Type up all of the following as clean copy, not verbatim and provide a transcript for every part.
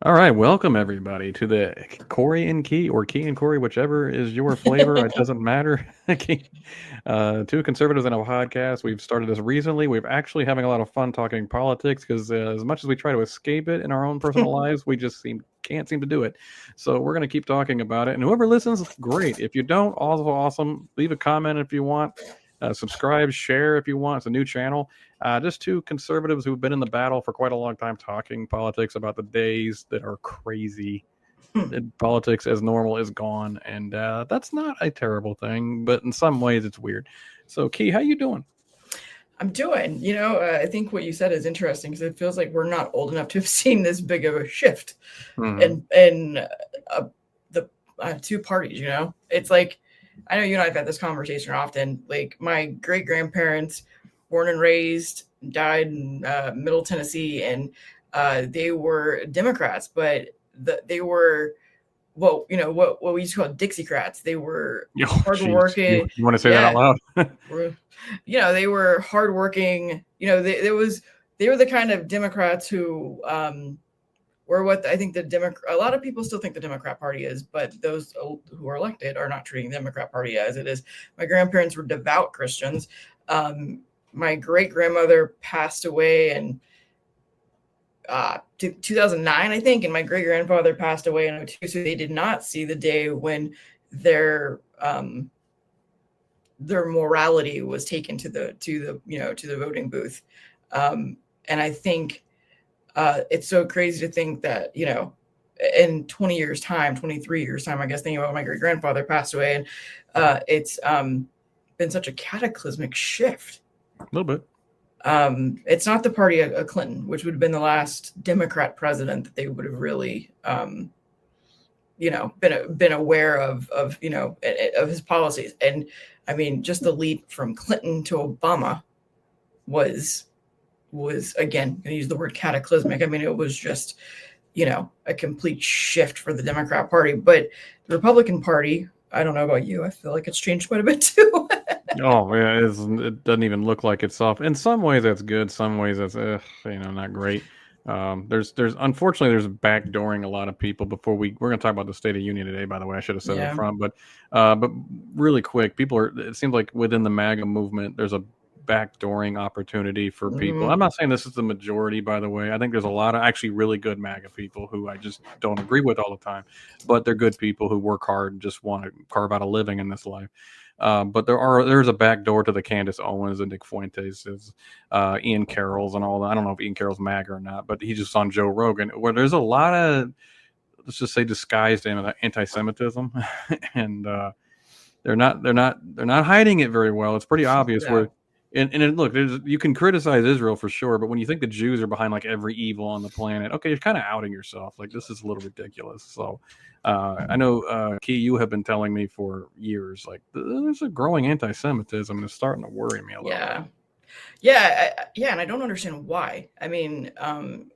All right, welcome everybody to the Corey and Key, or Key and Corey, whichever is your flavor. It doesn't matter. Two conservatives in a podcast. We've started this recently. We're actually having a lot of fun talking politics because as much as we try to escape it in our own personal lives, we just can't seem to do it. So we're going to keep talking about it. And whoever listens, great. If you don't, also awesome. Leave a comment if you want. Subscribe, share if you want. It's a new channel. Just two conservatives who've been in the battle for quite a long time talking politics about the days that are crazy. Politics as normal is gone, and that's not a terrible thing, but in some ways it's weird. So, Key, how you doing? I'm doing. I think what you said is interesting because it feels like we're not old enough to have seen this big of a shift in the two parties. It's like I know you and I've had this conversation often. Like my great grandparents, born and raised, died in Middle Tennessee, and they were Democrats, but they were what we used to call Dixiecrats. They were Oh, jeez, hardworking. you want to say that out Yeah, loud? they were hardworking. They were the kind of Democrats who were what I think a lot of people still think the Democrat Party is, but those who are elected are not treating the Democrat Party as it is. My grandparents were devout Christians. My great grandmother passed away in 2009, I think, and my great grandfather passed away in 2002. So they did not see the day when their morality was taken to the voting booth. And I think it's so crazy to think that in 20 years time, 23 years time, I guess, thinking about when my great grandfather passed away, and it's been such a cataclysmic shift. A little bit. It's not the party of Clinton, which would have been the last Democrat president that they would have really, been aware of his policies. And I mean, just the leap from Clinton to Obama was again going to use the word cataclysmic. I mean, it was just a complete shift for the Democrat Party. But the Republican Party, I don't know about you, I feel like it's changed quite a bit too. Oh yeah, it doesn't even look like it's soft. In some ways, that's good. Some ways, that's not great. There's unfortunately there's backdooring a lot of people. Before we're going to talk about the State of Union today. By the way, I should have said it up Yeah. front, but really quick, people are. It seems like within the MAGA movement, there's a backdooring opportunity for people. I'm not saying this is the majority, by the way. I think there's a lot of actually really good MAGA people who I just don't agree with all the time, but they're good people who work hard and just want to carve out a living in this life. But there's a back door to the Candace Owens and Nick Fuentes, Ian Carroll's and all that. I don't know if Ian Carroll's MAGA or not, but he's just on Joe Rogan, where there's a lot of, let's just say, disguised anti-Semitism, and they're not hiding it very well. It's pretty obvious. Yeah. Where look, you can criticize Israel for sure, but when you think the Jews are behind like every evil on the planet, okay, you're kind of outing yourself. Like, this is a little ridiculous. So I know, Key, you have been telling me for years, like, there's a growing anti-Semitism, and it's starting to worry me a little Yeah. bit. Yeah, and I don't understand why. I mean,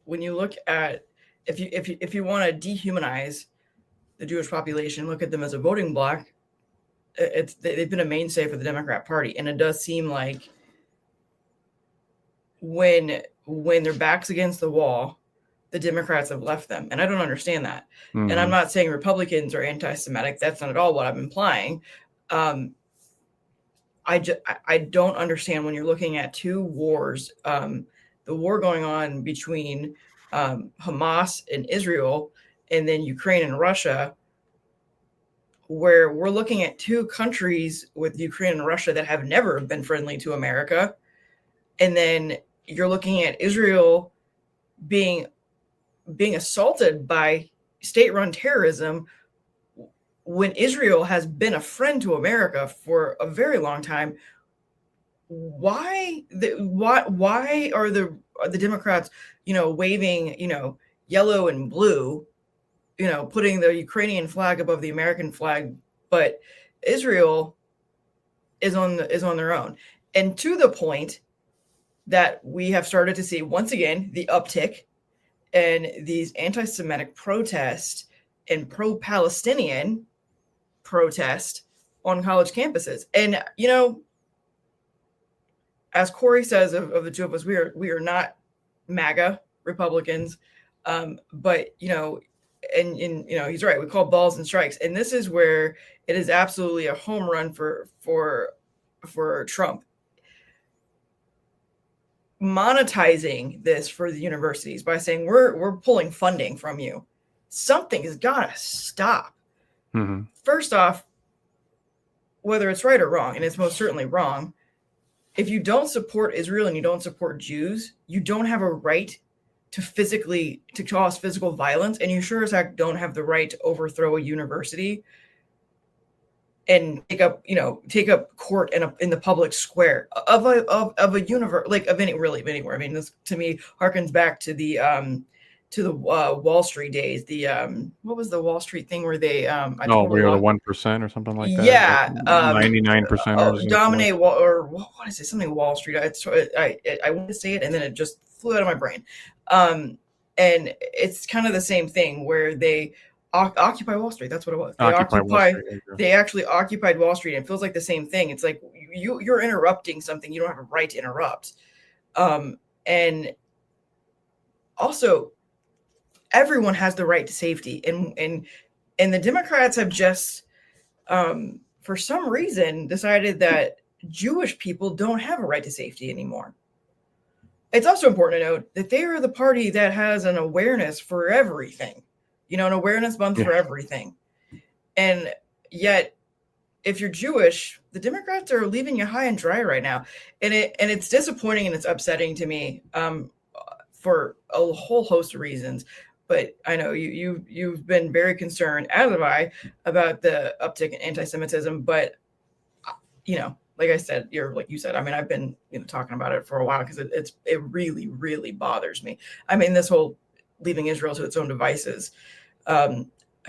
when you look at if you want to dehumanize the Jewish population, look at them as a voting bloc. They've been a mainstay for the Democrat Party, and it does seem like when their backs against the wall, the Democrats have left them, and I don't understand that. Mm-hmm. And I'm not saying Republicans are anti-Semitic. That's not at all what I'm implying. I don't understand when you're looking at two wars, the war going on between Hamas and Israel, and then Ukraine and Russia, where we're looking at two countries with Ukraine and Russia that have never been friendly to America. And then you're looking at Israel being assaulted by state-run terrorism when Israel has been a friend to America for a very long time. Why are the Democrats, waving, yellow and blue, putting the Ukrainian flag above the American flag, but Israel is on their own? And to the point that we have started to see once again the uptick in these anti-Semitic protests and pro-Palestinian protest on college campuses. And as Corey says, of the two of us, we are not MAGA Republicans. But and he's right. We call balls and strikes, and this is where it is absolutely a home run for Trump. Monetizing this for the universities by saying we're pulling funding from you. Something has got to stop. Mm-hmm. First off, whether it's right or wrong, and it's most certainly wrong, if you don't support Israel and you don't support Jews, you don't have a right to cause physical violence, and you sure as heck don't have the right to overthrow a university and take up court in the public square of a universe, like of anywhere. I mean, this to me harkens back to the Wall Street days. The what was the Wall Street thing where they I totally We are the lost. 1% or something like that. Yeah, 99%ers. dominate or what is it? Something Wall Street. I want to say it and then it just flew out of my brain. And it's kind of the same thing where they occupy Wall Street. That's what it was. They actually occupied Wall Street, and it feels like the same thing. It's like you're interrupting something you don't have a right to interrupt. And also, everyone has the right to safety, and the Democrats have just, for some reason, decided that Jewish people don't have a right to safety anymore. It's also important to note that they are the party that has an awareness for everything, an awareness month for everything. And yet, if you're Jewish, the Democrats are leaving you high and dry right now. And it's disappointing and it's upsetting to me for a whole host of reasons. But I know you've been very concerned, as have I, about the uptick in anti-Semitism. But like I said, like you said, I mean, I've been talking about it for a while because it really, really bothers me. I mean, this whole leaving Israel to its own devices by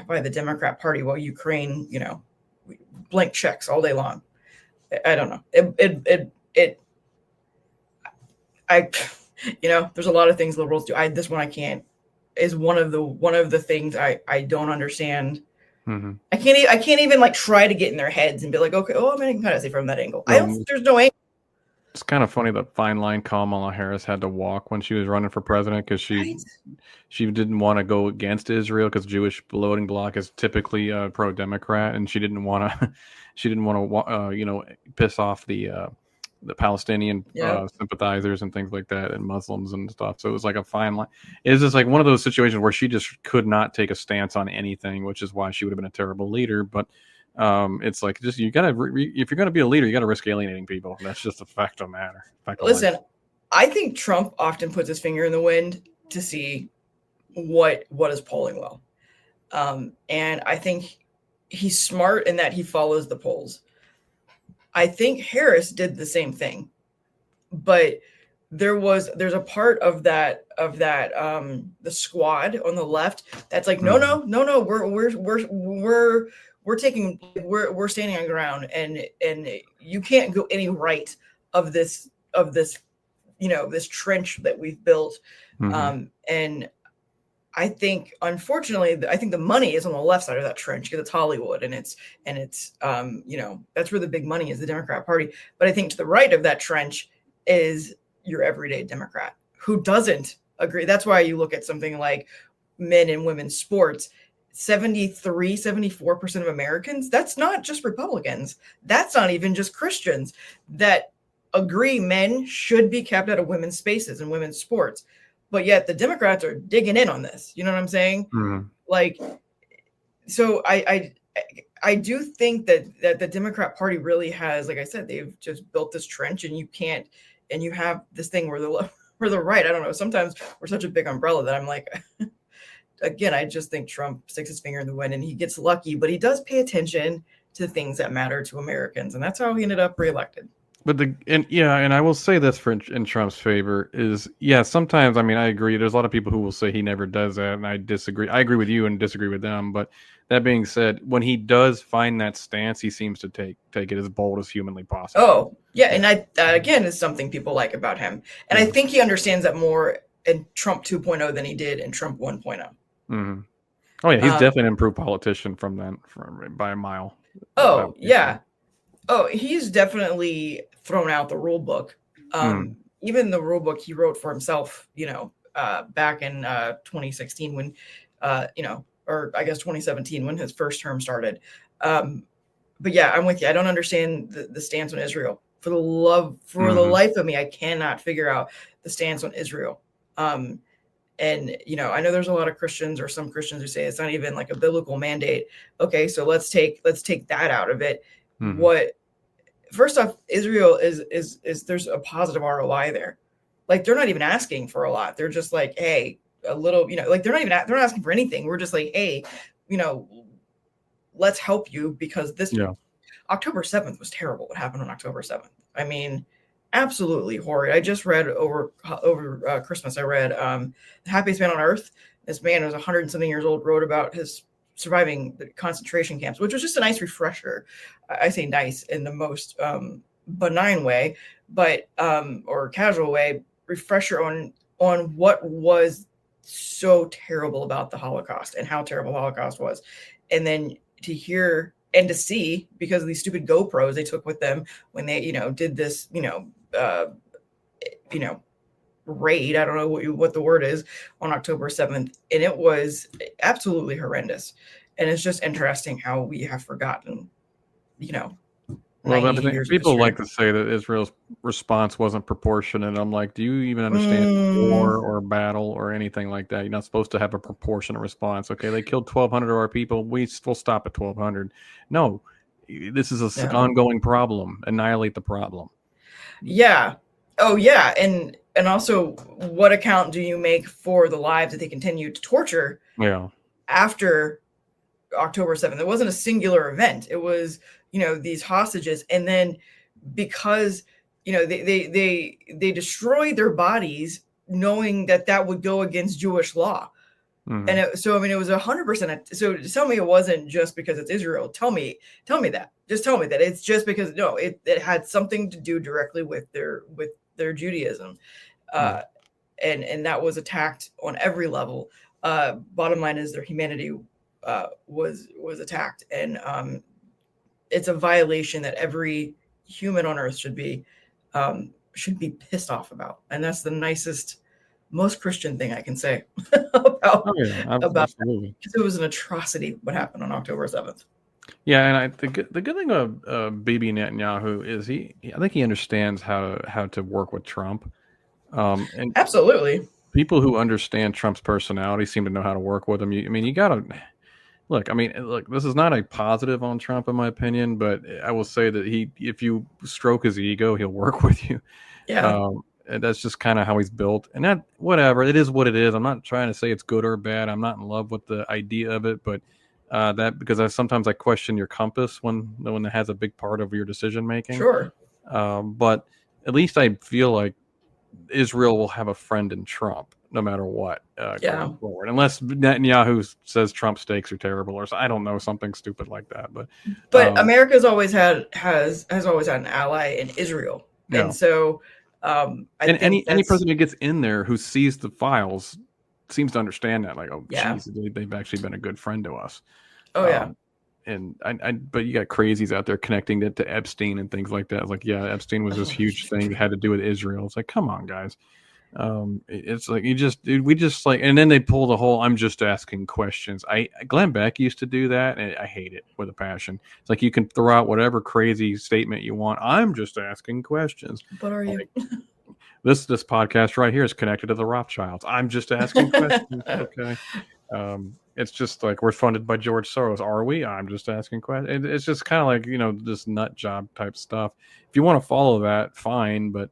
the Democrat Party while Ukraine, blank checks all day long. I don't know. There's a lot of things liberals do. This one I can't. Is one of the things I don't understand. Mm-hmm. I can't even like try to get in their heads and be like, okay, I can kind of see from that angle. There's no angle. It's kind of funny the fine line Kamala Harris had to walk when she was running for president because she didn't want to go against Israel because Jewish voting bloc is typically pro-Democrat, and she didn't want to piss off the Palestinian sympathizers and things like that, and Muslims and stuff. So it was like a fine line. It's just like one of those situations where she just could not take a stance on anything, which is why she would have been a terrible leader. But it's like if you're going to be a leader, you got to risk alienating people. That's just a fact of matter. Listen, I think Trump often puts his finger in the wind to see what is polling well, and I think he's smart in that he follows the polls. I think Harris did the same thing, but there's a part of that the squad on the left that's like no, we're standing on ground, and you can't go any right of this this trench that we've built. And I think, unfortunately, the money is on the left side of that trench because it's Hollywood and it's that's where the big money is, the Democrat Party. But I think to the right of that trench is your everyday Democrat who doesn't agree. That's why you look at something like men and women's sports. 74% of Americans, that's not just Republicans. That's not even just Christians that agree men should be kept out of women's spaces and women's sports. But yet the Democrats are digging in on this. You know what I'm saying? Mm-hmm. Like, so I do think that the Democrat Party really has, like I said, they've just built this trench, and you have this thing where the right, I don't know, sometimes we're such a big umbrella that I'm like, again, I just think Trump sticks his finger in the wind and he gets lucky, but he does pay attention to things that matter to Americans. And that's how he ended up reelected. But and I will say this in Trump's favor is, sometimes, I mean, I agree. There's a lot of people who will say he never does that, and I disagree. I agree with you and disagree with them. But that being said, when he does find that stance, he seems to take it as bold as humanly possible. Oh, yeah. And that again is something people like about him. And I think he understands that more in Trump 2.0 than he did in Trump 1.0. Mm-hmm. Oh, yeah. He's definitely an improved politician by a mile. Oh, yeah. Oh, he's definitely thrown out the rule book. Even the rule book he wrote for himself, back in 2016 when, or I guess 2017 when his first term started. But yeah, I'm with you. I don't understand the stance on Israel. For the life of me, I cannot figure out the stance on Israel. And I know there's a lot of Christians or some Christians who say it's not even like a biblical mandate. Okay, so let's take that out of it. What first off, Israel is there's a positive ROI there. Like they're not even asking for a lot. They're just like, hey, a little, like they're not asking for anything. We're just like, hey, let's help you because this October 7th was terrible. What happened on October 7th? I mean, absolutely horrid. I just read over Christmas. I read The Happiest Man on Earth. This man was 100 and something years old, wrote about his surviving the concentration camps, which was just a nice refresher. I say nice in the most benign way, but or casual way, refresher on what was so terrible about the Holocaust and how terrible the Holocaust was. And then to hear and to see, because of these stupid GoPros they took with them when they, did this, raid, I don't know what the word is, on October 7th. And it was absolutely horrendous. And it's just interesting how we have forgotten, Well, 90 years of people history. like to say that Israel's response wasn't proportionate. I'm like, do you even understand war or battle or anything like that? You're not supposed to have a proportionate response. Okay, they killed 1,200 of our people. We'll stop at 1,200. No, this is an ongoing problem. Annihilate the problem. Yeah. Oh, yeah. And also, what account do you make for the lives that they continue to torture? Yeah. After October 7th, it wasn't a singular event. It was, these hostages, and then because they destroyed their bodies, knowing that would go against Jewish law. And it was 100%. So tell me it wasn't just because it's Israel. Tell me that. Just tell me that it's just because it had something to do directly with their Judaism, and that was attacked on every level. Bottom line is their humanity was attacked, and it's a violation that every human on earth should be pissed off about. And that's the nicest, most Christian thing I can say about absolutely. Because it was an atrocity what happened on October 7th. Yeah, and the good thing about Bibi Netanyahu is I think he understands how to work with Trump. And absolutely, people who understand Trump's personality seem to know how to work with him. You gotta look. This is not a positive on Trump in my opinion, but I will say that if you stroke his ego, he'll work with you. Yeah. And that's just kind of how he's built. And that, whatever, it is what it is. I'm not trying to say it's good or bad. I'm not in love with the idea of it, but because sometimes I question your compass when it has a big part of your decision making. Sure. But at least I feel like Israel will have a friend in Trump, no matter what, going forward. Unless Netanyahu says Trump steaks are terrible, or I don't know, something stupid like that. But America's always has always had an ally in Israel, and so I think any president who gets in there who sees the files seems to understand that, like, oh, geez, they've actually been a good friend to us. Oh yeah. And but you got crazies out there connecting it to Epstein and things like that. It's like, yeah, Epstein was this huge thing that had to do with Israel. It's like, come on, guys. It's like we just like, and then they pull the whole "I'm just asking questions." Glenn Beck used to do that, and I hate it with a passion. It's like you can throw out whatever crazy statement you want. I'm just asking questions. What are you? This podcast right here is connected to the Rothschilds. I'm just asking questions. Okay. It's just like we're funded by George Soros. Are we? I'm just asking questions. It's just kind of like, this nut job type stuff. If you want to follow that, fine. But,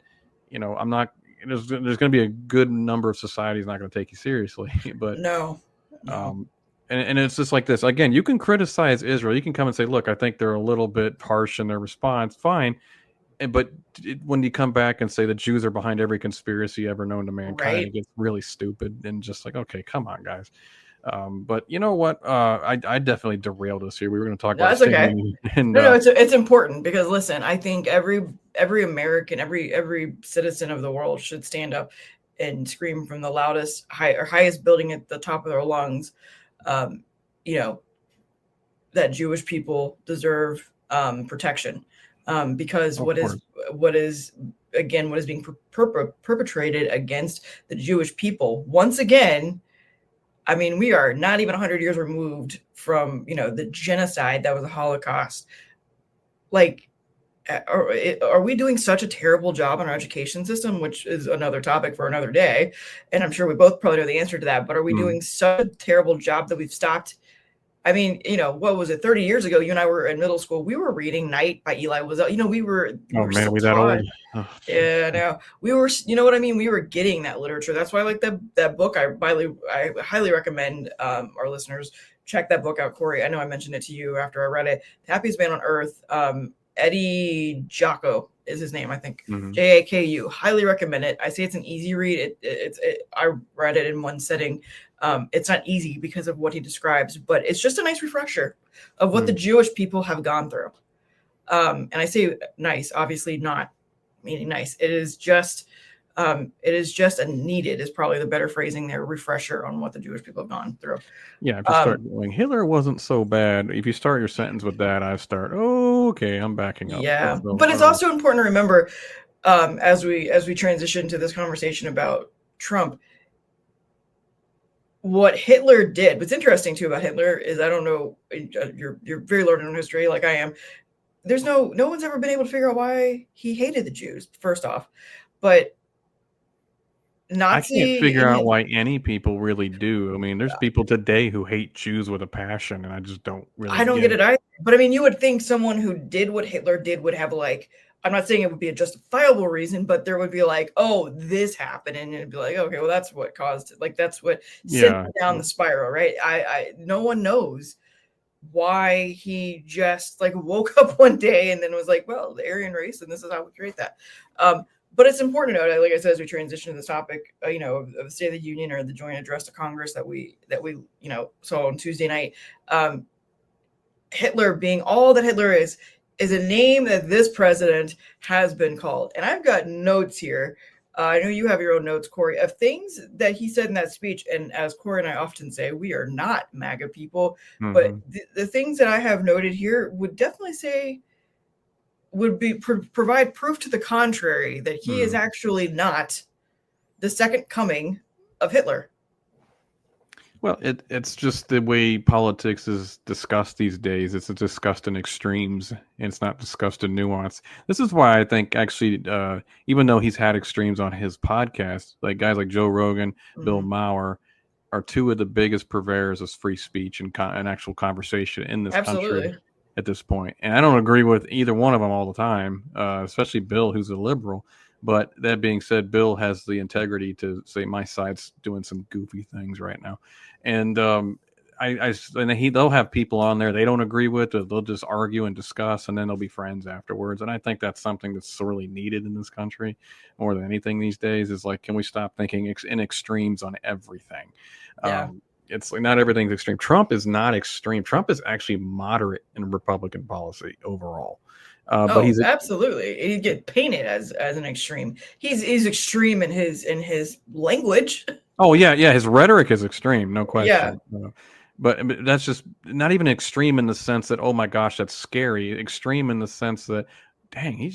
I'm not, there's going to be a good number of societies not going to take you seriously. But no. And it's just like this. Again, you can criticize Israel. You can come and say, look, I think they're a little bit harsh in their response. Fine. But when you come back and say the Jews are behind every conspiracy ever known to mankind, it gets really stupid and just like, okay, come on, guys. But you know what? I definitely derailed us here. We were going to talk about. That's okay. No, it's important because listen, I think every American, every citizen of the world should stand up and scream from the loudest, highest building at the top of their lungs. That Jewish people deserve protection. Because what is again, what is being perpetrated against the Jewish people. Once again, I mean, we are not even 100 years removed from, the genocide that was the Holocaust. Like, are we doing such a terrible job in our education system, which is another topic for another day, and I'm sure we both probably know the answer to that, but are we doing such a terrible job that we've stopped? I mean, what was it, 30 years ago, you and I were in middle school, we were reading Night by Eli Wiesel. We were Oh man, are still we that taught. old? Oh, Yeah, no, we were, what I mean? We were getting that literature. That's why I like that book. I highly recommend our listeners check that book out, Corey. I know I mentioned it to you after I read it. The Happiest Man on Earth. Eddie Jocko is his name, I think. Jaku. Highly recommend it. I say it's an easy read. I read it in one sitting. It's not easy because of what he describes, but it's just a nice refresher of what the Jewish people have gone through. And I say nice, obviously not meaning nice. It is just a needed, is probably the better phrasing there, refresher on what the Jewish people have gone through. Yeah, if you start going, Hitler wasn't so bad. If you start your sentence with that, I start, okay, I'm backing up. Yeah, but it's also important to remember, as we transition to this conversation about Trump, what Hitler did. What's interesting too about Hitler is, I don't know, you're very learned in history like I am. There's no one's ever been able to figure out why he hated the Jews, first off. But I can't figure out why any people really do. I mean, there's people today who hate Jews with a passion, and I just don't really I don't get it either. But I mean, you would think someone who did what Hitler did would have, like, I'm not saying it would be a justifiable reason, but there would be like, oh, this happened, and it'd be like, okay, well, that's what caused it. Like, that's what sent it down the spiral, right? No one knows why he just like woke up one day and then was like, well, the Aryan race, and this is how we create that. But it's important to note, like I said, as we transition to this topic, of the State of the Union, or the joint address to Congress that we saw on Tuesday night. Hitler being all that Hitler is a name that this president has been called. And I've got notes here. I know you have your own notes, Corey, of things that he said in that speech. And as Corey and I often say, we are not MAGA people, but the things that I have noted here would definitely say, would be provide proof to the contrary, that he is actually not the second coming of Hitler. Well, it's just the way politics is discussed these days. It's discussed in extremes, and it's not discussed in nuance. This is why I think, actually, even though he's had extremes on his podcast, like guys like Joe Rogan, Bill Maher, are two of the biggest purveyors of free speech and actual conversation in this country at this point. And I don't agree with either one of them all the time, especially Bill, who's a liberal. But that being said, Bill has the integrity to say my side's doing some goofy things right now, and they'll have people on there they don't agree with, or they'll just argue and discuss, and then they'll be friends afterwards. And I think that's something that's sorely needed in this country more than anything these days. Is like, can we stop thinking in extremes on everything? Yeah. It's like, not everything's extreme. Trump is not extreme. Trump is actually moderate in Republican policy overall. But he's absolutely. He get painted as an extreme. He's extreme in his language. Oh yeah, his rhetoric is extreme, no question. Yeah. But that's just not even extreme in the sense that, oh my gosh, that's scary. Extreme in the sense that, dang, he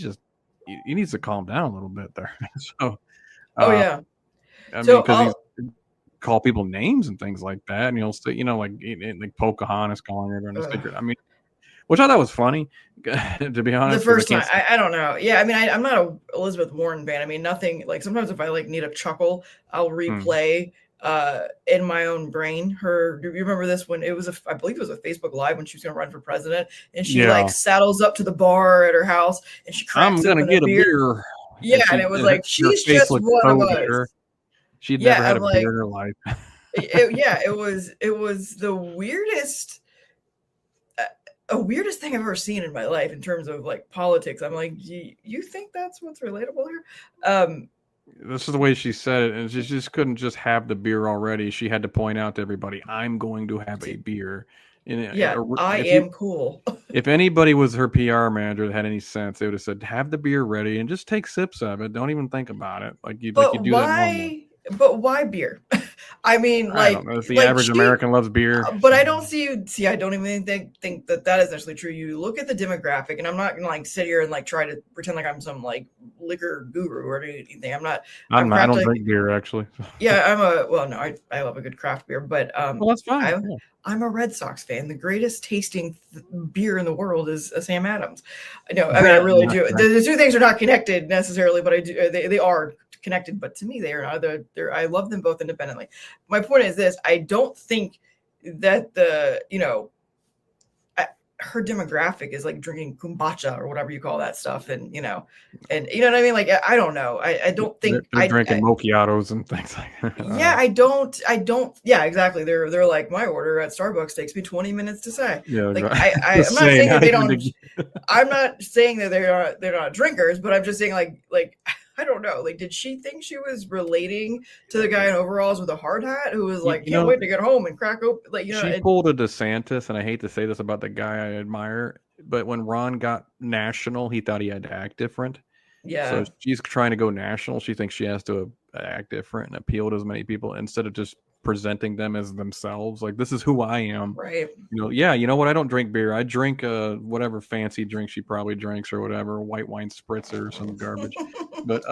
needs to calm down a little bit there. So, yeah. I mean, because he's call people names and things like that, and he'll say, like Pocahontas calling her during the secret. I mean, which I thought was funny, to be honest. The first time, I don't know. Yeah, I mean, I'm not a Elizabeth Warren fan. I mean, nothing, like, sometimes if I need a chuckle, I'll replay in my own brain do you remember this, when it was I believe it was a Facebook Live when she was going to run for president, and she like saddles up to the bar at her house and she cracks I'm gonna get a beer. Yeah, and it was like, she's just one of us. Sure. She'd never had a beer in her life. It was the weirdest thing I've ever seen in my life in terms of like politics. I'm like, you think that's what's relatable here? This is the way she said it, and she just couldn't just have the beer already. She had to point out to everybody, I'm going to have a beer. I am cool. If anybody was her PR manager that had any sense, they would have said, have the beer ready and just take sips of it. Don't even think about it. Like you do that normally. But why beer? I mean, I don't know. If the like average she American loves beer, but I don't see. I don't even think that that is actually true. You look at the demographic, and I'm not gonna like sit here and like try to pretend like I'm some like liquor guru or anything. I'm not. I'm I'm not. I craft don't like drink beer actually. yeah. I'm a well. No, I love a good craft beer, but Well, that's fine. I'm Yeah. I'm a Red Sox fan. The greatest tasting beer in the world is a Sam Adams. No, I mean I really Not do. right. The two things are not connected necessarily, but I do. They are connected, but to me they are not. I love them both independently. My point is this: I don't think that her demographic is like drinking kombucha or whatever you call that stuff, and you know what I mean. Like I don't know. I don't think They're drinking mochiatos and things like that. yeah, I don't yeah, exactly. They're like my order at Starbucks takes me 20 minutes to say. Yeah, Like exactly. I'm Just not saying, saying that not they even don't to, I'm not saying that they're not drinkers, but I'm just saying like I don't know. Like did she think she was relating to the guy in overalls with a hard hat who was like you can't know, wait to get home and crack open she pulled a DeSantis, and I hate to say this about the guy I admire, but when Ron got national, he thought he had to act different. So yeah, she's trying to go national. She thinks she has to act different and appeal to as many people instead of just presenting them as themselves. Like, this is who I am. right. Yeah, you know what? I don't drink beer. I drink whatever fancy drink she probably drinks or whatever, white wine spritzer or some garbage. But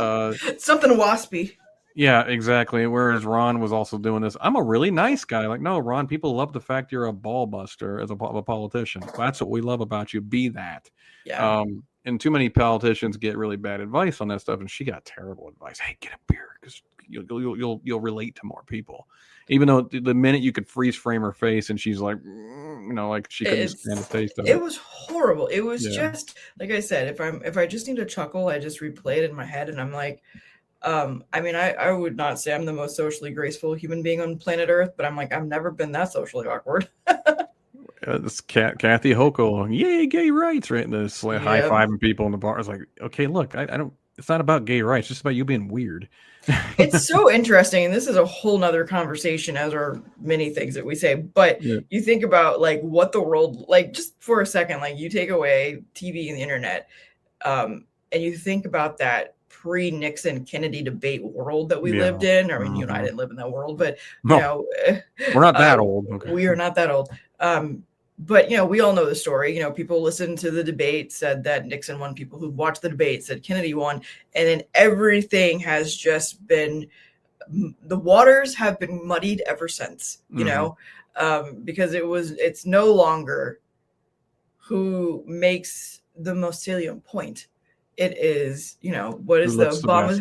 Something waspy. yeah, exactly. Whereas Ron was also doing this. I'm a really nice guy. Like, no, Ron, people love the fact you're a ball buster as a politician. That's what we love about you. Be that. Yeah. And too many politicians get really bad advice on that stuff, and she got terrible advice. Hey, get a beer because you'll relate to more people. Even though the minute you could freeze frame her face, and she's like, like she couldn't stand the taste of It it. was horrible. It was Yeah. just like I said, if I just need to chuckle, I just replay it in my head and I'm like, I mean, I would not say I'm the most socially graceful human being on planet Earth, but I'm like, I've never been that socially awkward. This Kathy Hochul, yay, gay rights, right? And this like, high Yeah. fiving people in the bar. It's like, okay, look, I don't. It's not about gay rights. It's just about you being weird. It's so interesting. And this is a whole nother conversation, as are many things that we say. But Yeah. you think about like what the world, like just for a second, like you take away TV and the internet, and you think about that pre-Nixon Kennedy debate world that we Yeah. lived in. I mean, you and I Mhm. didn't live in that world, but No, we're not uh, that old. Okay. we are not that old. But we all know the story. People listened to the debate, said that Nixon won. People who watched the debate said Kennedy won, and then everything has just been the waters have been muddied ever since. Mm-hmm. Because it's no longer who makes the most salient point. It is, what Who is the looks the Obama best?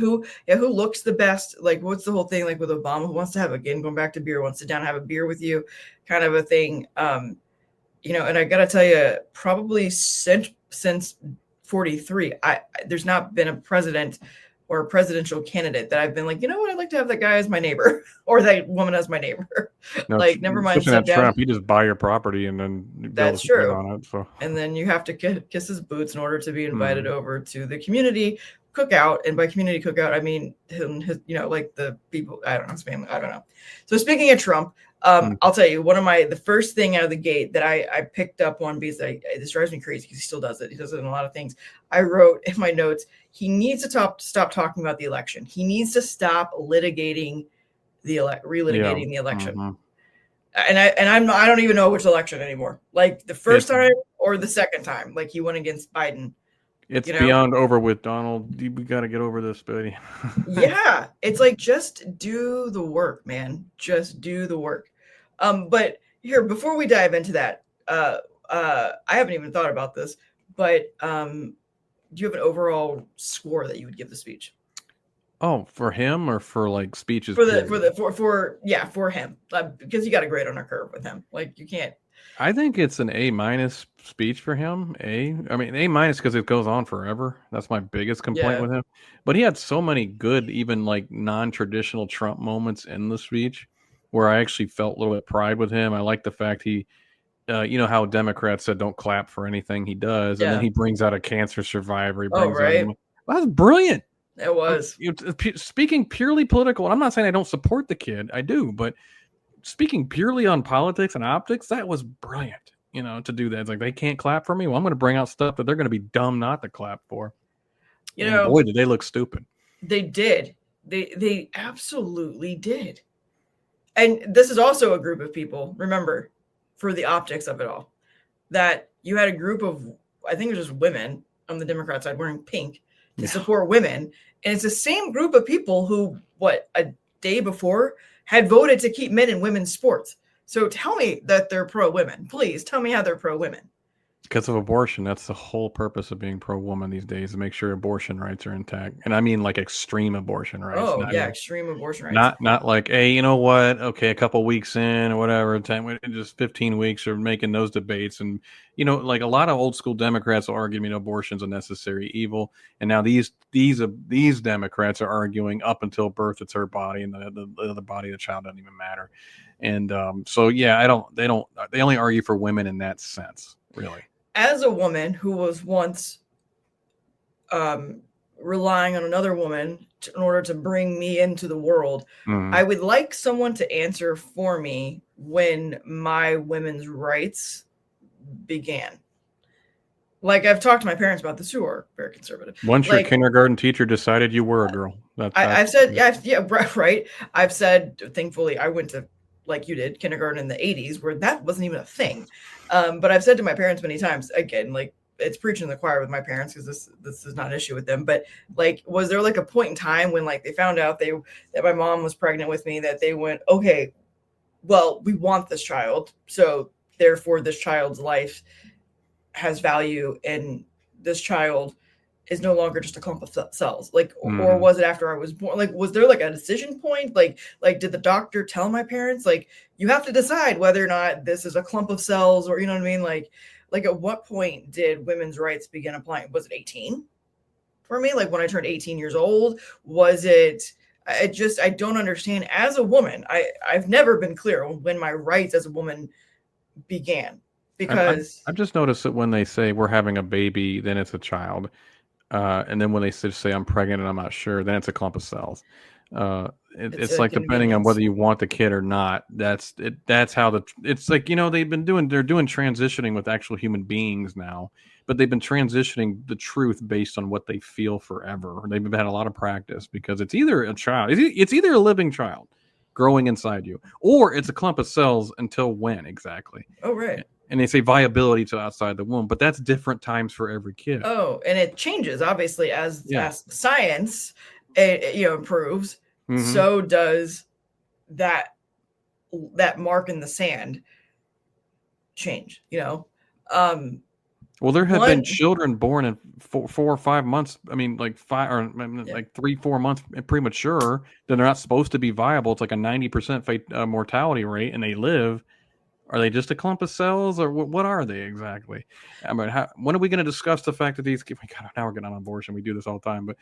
who looks the best? Like, what's the whole thing like with Obama? Who wants to have again going back to beer? Wants to sit down and have a beer with you, kind of a thing. And I gotta tell you, probably since 43, there's not been a president or a presidential candidate that I've been like, you know what, I'd like to have that guy as my neighbor or that woman as my neighbor. No, Like, never mind, especially sit not down. Trump. You just buy your property and then build a That's spread true. on it. So, And then you have to kiss his boots in order to be invited mm, over to the community cookout. And by community cookout, I mean his, like the people. I don't know his family. I don't know. So speaking of Trump, mm, I'll tell you the first thing out of the gate that I picked up on because this drives me crazy because he still does it. He does it in a lot of things. I wrote in my notes he needs to stop talking about the election. He needs to stop litigating yeah. relitigating the election. Mhm. I don't even know which election anymore. Like the first It's time or the second time, like he went against Biden. it's You know, beyond over with, Donald. We got to get over this, buddy. yeah, it's like just do the work, man. Just do the work. But here before we dive into that, I haven't even thought about this, but do you have an overall score that you would give the speech Oh, for him or for like speeches? for Period? for him? Because you got a grade on a curve with him. Like you can't. I think it's an A- speech for him. I mean A- because it goes on forever. That's my biggest complaint Yeah, with him. But he had so many good, even like non-traditional Trump moments in the speech, where I actually felt a little bit of pride with him. I like the fact he, how Democrats said don't clap for anything he does, and then yeah. he brings out a cancer survivor. He Oh, brings out, right. well, that's brilliant. It was. Speaking purely political, and I'm not saying I don't support the kid. I do, but speaking purely on politics and optics, that was brilliant. To do that. It's like they can't clap for me. Well, I'm going to bring out stuff that they're going to be dumb not to clap for. You And know, boy, did they look stupid. they did. They absolutely did. And this is also a group of people, remember, for the optics of it all, that you had a group of, I think it was just women on the Democrat side wearing pink to support women. And it's the same group of people who, a day before had voted to keep men in women's sports. So tell me that they're pro-women. Please tell me how they're pro-women. Because of abortion. That's the whole purpose of being pro-woman these days, to make sure abortion rights are intact. And I mean like extreme abortion rights. Oh, Not yeah, even, extreme abortion rights. not like, hey, you know what? Okay, a couple weeks in or whatever, just 15 weeks or making those debates. And, like a lot of old school Democrats will argue, abortion's a necessary evil. And now these Democrats are arguing up until birth, it's her body, and the body of the child doesn't even matter. And so, yeah, they only argue for women in that sense, really. As a woman who was once relying on another woman in order to bring me into the world, I would like someone to answer for me when my women's rights began. Like, I've talked to my parents about this, who are very conservative. Once your kindergarten teacher decided you were a girl. I've said, yeah, right. I've said, thankfully, I went to, like you did, kindergarten in the 80s, where that wasn't even a thing. But I've said to my parents many times, again, like, it's preaching the choir with my parents, because this is not an issue with them. But, like, was there like a point in time when, like, they found out that my mom was pregnant with me, that they went, okay, well, we want this child, so therefore this child's life has value, and this child is no longer just a clump of cells, like, or was it after I was born? Like, was there like a decision point? Like did the doctor tell my parents, like, you have to decide whether or not this is a clump of cells, or, you know what I mean? Like at what point did women's rights begin applying? Was it 18 for me? Like when I turned 18 years old? Was it, I don't understand. As a woman, I've never been clear when my rights as a woman began, because I've just noticed that when they say we're having a baby, then it's a child. And then when they say I'm pregnant and I'm not sure, then it's a clump of cells. It's like, depending on whether you want the kid or not, that's how it's like, they're doing transitioning with actual human beings now, but they've been transitioning the truth based on what they feel forever. They've had a lot of practice, because it's either a child, it's either a living child growing inside you, or it's a clump of cells. Until when exactly? Oh, right. And they say viability to outside the womb, but that's different times for every kid. Oh, and it changes obviously as science improves. So does that mark in the sand change, Well, there have been children born in 4 or 5 months. I mean, like 3-4 months premature, that they're not supposed to be viable. It's like a 90% mortality rate, and they live. Are they just a clump of cells, or what are they exactly? I mean, when are we going to discuss the fact that these? God, now we're getting on abortion. We do this all the time, but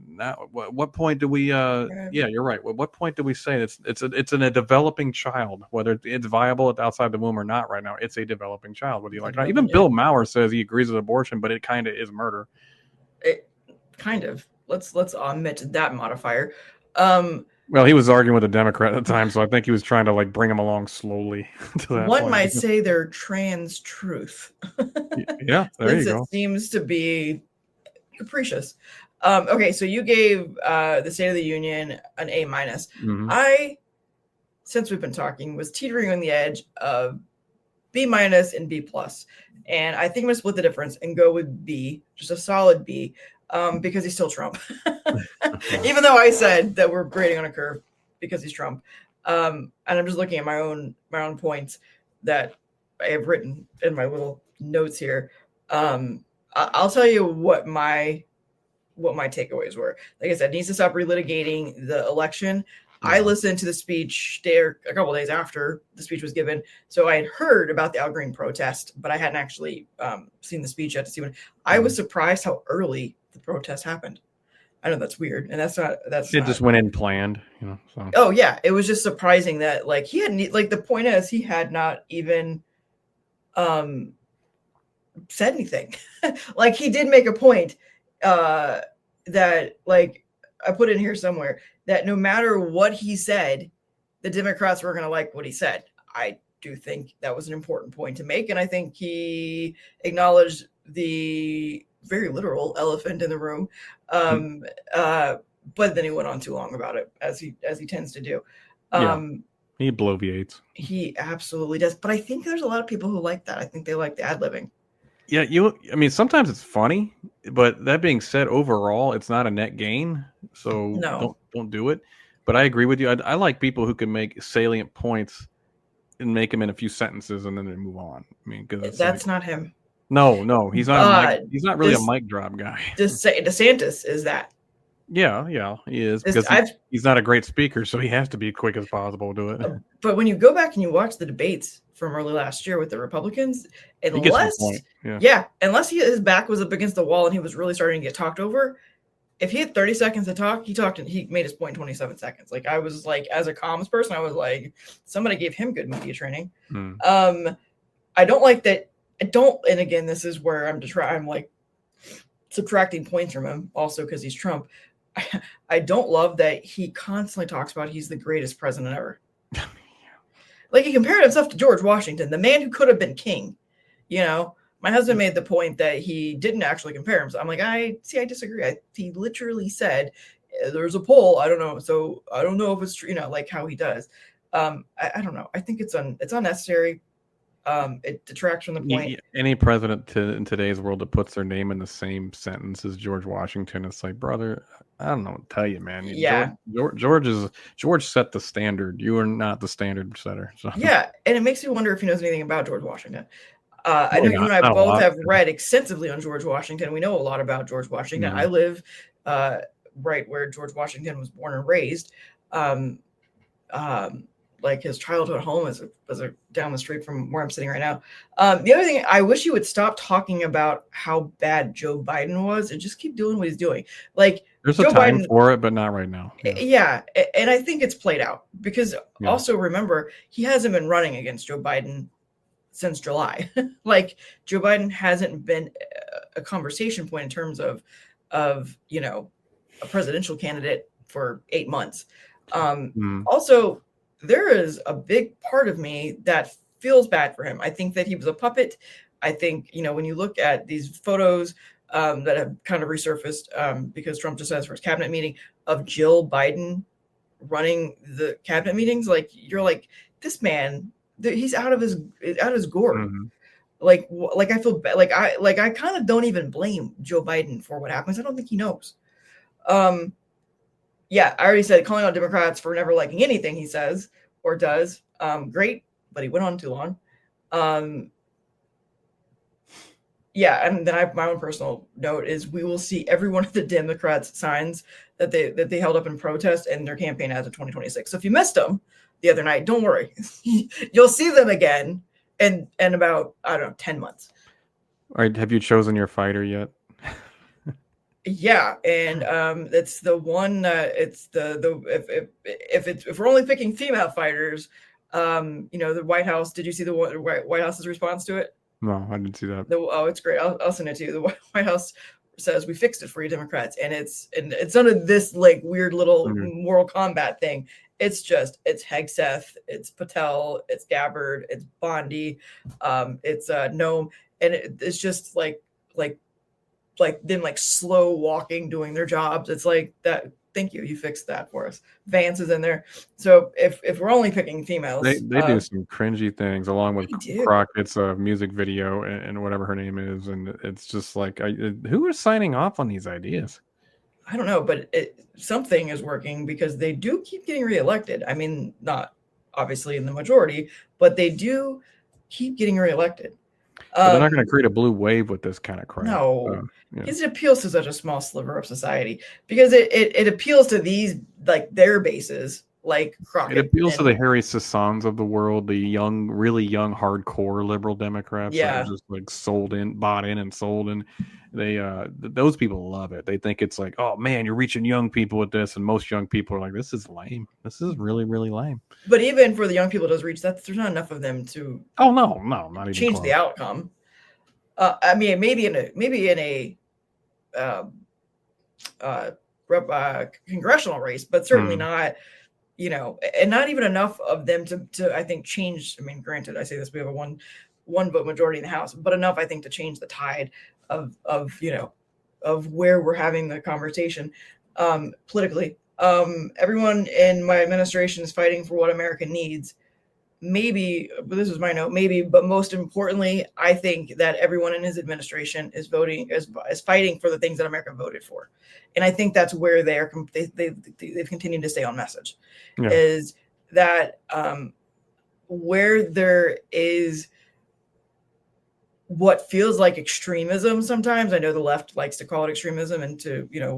now, what point do we? Yeah, you're right. What point do we say it's in a developing child, whether it's viable outside the womb or not? Right now, it's a developing child. Whether you like it or not. Even Bill Maher says he agrees with abortion, but it kind of is murder. It kind of. Let's omit that modifier. Well, he was arguing with a Democrat at the time, so I think he was trying to like bring him along slowly to that one point. might say they're trans truth. Yeah, there you go. It seems to be capricious. Okay, so you gave the State of the Union an A-. I, since we've been talking, was teetering on the edge of B- and B+. And I think I'm going to split the difference and go with B, just a solid B, because he's still Trump. Even though I said that we're grading on a curve because he's Trump. And I'm just looking at my own points that I have written in my little notes here. I'll tell you what my takeaways were. Like I said, needs to stop relitigating the election. Yeah. I listened to the speech there a couple of days after the speech was given. So I had heard about the Al Green protest, but I hadn't actually seen the speech yet to see when. I was surprised how early the protest happened. I know that's weird, and it just went in planned, So. Oh yeah, it was just surprising that like he hadn't, like, the point is he had not even said anything. Like, he did make a point that, like, I put in here somewhere, that no matter what he said, the Democrats were going to like what he said. I do think that was an important point to make, and I think he acknowledged the very literal elephant in the room. But then he went on too long about it, as he tends to do. He bloviates. He absolutely does. But I think there's a lot of people who like that. I think they like the ad-libbing. Yeah, I mean, sometimes it's funny, but that being said, overall, it's not a net gain. So No, don't do it. But I agree with you. I like people who can make salient points and make them in a few sentences and then they move on. I mean, because it's like, that's not him. no, he's not a mic. He's not really a This mic drop guy. DeSantis is that. Yeah, he is This, because I've he's not a great speaker, so he has to be quick as possible to it. But when you go back and you watch the debates from early last year with the Republicans, He gets to the unless point. Yeah. unless his back was up against the wall and he was really starting to get talked over, if he had 30 seconds to talk, he talked and he made his point in 27 seconds. Like I was like, as a comms person, I was like, somebody gave him good media training. I don't like that. And again, this is where I'm like subtracting points from him also because he's Trump. I don't love that he constantly talks about he's the greatest president ever. Like he compared himself to George Washington, the man who could have been king. You know, my husband made the point that he didn't actually compare himself. I'm like, I disagree. He literally said, there's a poll. I don't know. So I don't know if it's true, like how he does. I don't know. I think it's unnecessary. It detracts from the point. Any president in today's world that puts their name in the same sentence as George Washington, it's like, brother, I don't know what to tell you, man. Yeah. George set the standard. You are not the standard setter. So. Yeah, and it makes me wonder if he knows anything about George Washington. I know you and I both have read extensively on George Washington. We know a lot about George Washington. I live right where George Washington was born and raised. Like his childhood home is down the street from where I'm sitting right now. The other thing, I wish he would stop talking about how bad Joe Biden was and just keep doing what he's doing. Like there's Joe a time Biden, for it, but not right now. Yeah, and I think it's played out because also remember he hasn't been running against Joe Biden since July. Like Joe Biden hasn't been a conversation point in terms of a presidential candidate for 8 months. Also, there is a big part of me that feels bad for him. I think that he was a puppet. I think, when you look at these photos that have kind of resurfaced because Trump just says for his cabinet meeting of Jill Biden running the cabinet meetings, like you're like, this man, he's out of his gourd. Like I feel bad. Like I kind of don't even blame Joe Biden for what happens. I don't think he knows. Yeah, I already said calling out Democrats for never liking anything he says or does. Great, but he went on too long. Yeah, and then I have my own personal note is we will see every one of the Democrats' signs that they held up in protest in their campaign ads in 2026. So if you missed them the other night, don't worry. You'll see them again in about, I don't know, 10 months. All right, have you chosen your fighter yet? Yeah, and it's the one. It's if we're only picking female fighters, the White House. Did you see the White House's response to it? No, I didn't see that. It's great. I'll send it to you. The White House says we fixed it for you Democrats, and it's none of this like weird little Mortal Kombat thing. It's Hegseth, it's Patel, it's Gabbard, it's Bondi, it's Noam, and it's just like them like slow walking doing their jobs. It's like that. Thank you fixed that for us. Vance is in there. So if we're only picking females, they do some cringy things along with Crockett's music video and whatever her name is, and it's just like who is signing off on these ideas? I don't know, but something is working because they do keep getting reelected. I mean, not obviously in the majority, but they do keep getting reelected. But they're not going to create a blue wave with this kind of crap. No, because it appeals to such a small sliver of society. Because it appeals to these like their bases, like Crockett. It appeals to the Harry Sassans of the world, the young, really young, hardcore liberal Democrats that are just like bought in, and sold. And they those people love it. They think it's like, oh man, you're reaching young people with this, and most young people are like, this is lame. This is really, really lame. But even for the young people it does reach that, there's not enough of them to not even change close. The outcome. I mean, maybe in a congressional race, but certainly not, and not even enough of them to I think change. I mean, granted, I say this, we have a one vote majority in the House, but enough I think to change the tide of where we're having the conversation politically. Everyone in my administration is fighting for what America needs. Maybe, but this is my note, maybe, but most importantly, I think that everyone in his administration is fighting for the things that America voted for. And I think that's where they've continued to stay on message, Yeah. is that where there is what feels like extremism sometimes. I know the left likes to call it extremism, and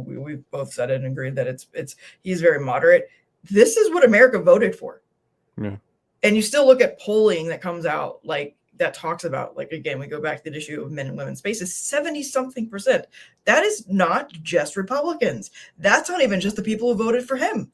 we've both said it and agreed that he's very moderate. This is what America voted for. Yeah. And you still look at polling that comes out like that talks about, like, again, we go back to the issue of men and women's spaces, 70 something percent. That is not just Republicans. That's not even just the people who voted for him.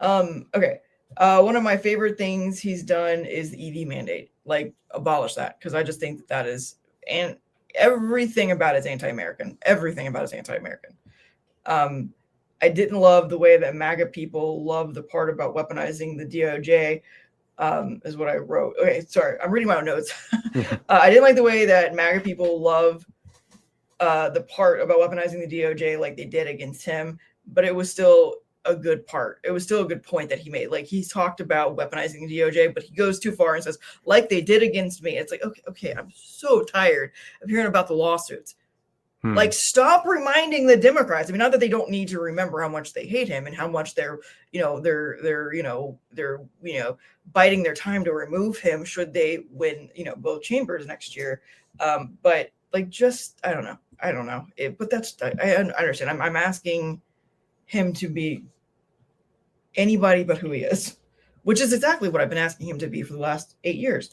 Okay. One of my favorite things he's done is the EV mandate, like abolish that. Cause I just think that is, and everything about it's anti-American, everything about it's anti-American. I didn't love the way that MAGA people love the part about weaponizing the DOJ, is what I wrote. Okay, sorry, I'm reading my own notes. I didn't like the way that MAGA people love the part about weaponizing the DOJ like they did against him, but it was still a good part. It was still a good point that he made. Like, he talked about weaponizing the DOJ, but he goes too far and says, like they did against me. It's like, okay, I'm so tired of hearing about the lawsuits. Like, stop reminding the Democrats. I mean, not that they don't need to remember how much they hate him and how much they're biding their time to remove him should they win, both chambers next year. But like, just, I don't know. But I understand. I'm asking him to be anybody but who he is, which is exactly what I've been asking him to be for the last 8 years.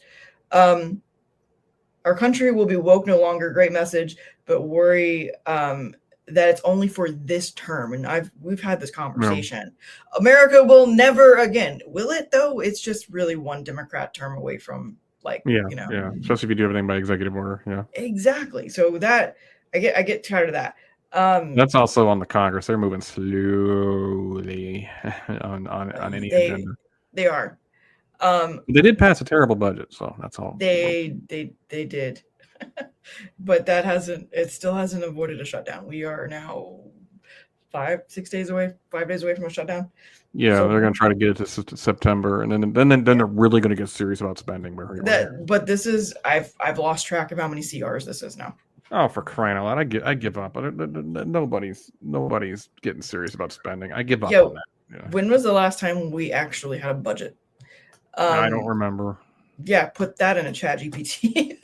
Our country will be woke no longer. Great message, but worry that it's only for this term. And we've had this conversation. Yeah. America will never again. Will it though? It's just really one Democrat term away from, like, Yeah. Especially if you do everything by executive order. Yeah. Exactly. So that I get tired of that. That's also on the Congress. They're moving slowly on any agenda. They are. They did pass a terrible budget, so that's all. They did. But it still hasn't avoided a shutdown. We are now 5 days away from a shutdown. Yeah, so they're going to try to get it to September, and then they're really going to get serious about spending. But this is, I've lost track of how many CRs this is now. Oh, for crying out loud! I give up. Nobody's getting serious about spending. I give up on that. Yeah. When was the last time we actually had a budget? I don't remember. Yeah, put that in a chat GPT.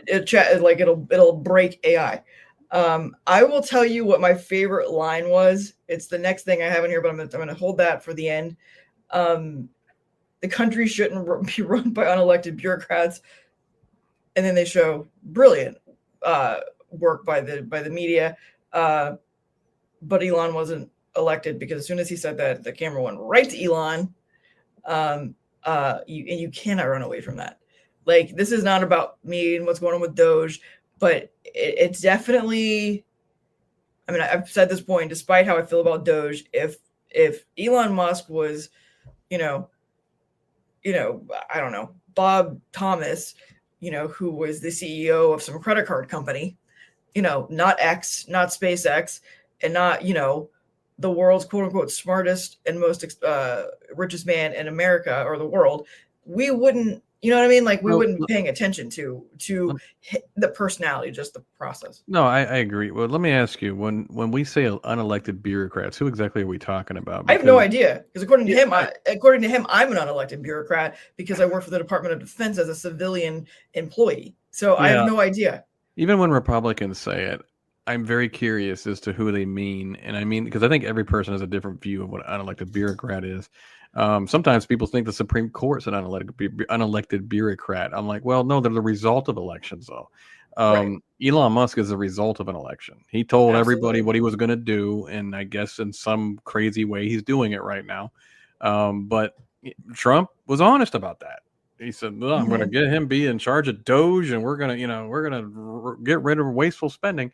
It'll break AI. I will tell you what my favorite line was. It's the next thing I have in here, but I'm going to hold that for the end. The country shouldn't be run by unelected bureaucrats. And then they show brilliant work by the media. But Elon wasn't elected because as soon as he said that, the camera went right to Elon. You cannot run away from that. Like, this is not about me and what's going on with Doge, but it's definitely, I mean, I've said this point, despite how I feel about Doge, if Elon Musk was, I don't know, Bob Thomas, who was the CEO of some credit card company, not X, not SpaceX, and not, the world's quote unquote smartest and most richest man in America or the world, we wouldn't, you know what I mean? Like, we wouldn't be paying attention to the personality, just the process. No, I agree. Well, let me ask you, when we say unelected bureaucrats, who exactly are we talking about? I have no idea, because according to him, I'm an unelected bureaucrat because I work for the Department of Defense as a civilian employee. So I have no idea. Even when Republicans say it, I'm very curious as to who they mean. And I mean, because I think every person has a different view of what an unelected bureaucrat is. Sometimes people think the Supreme Court's an unelected bureaucrat. I'm like, well, no, they're the result of elections, though. Right. Elon Musk is the result of an election. He told everybody what he was going to do, and I guess in some crazy way he's doing it right now. But Trump was honest about that. He said, well, I'm going to get him be in charge of Doge, and we're going to get rid of wasteful spending.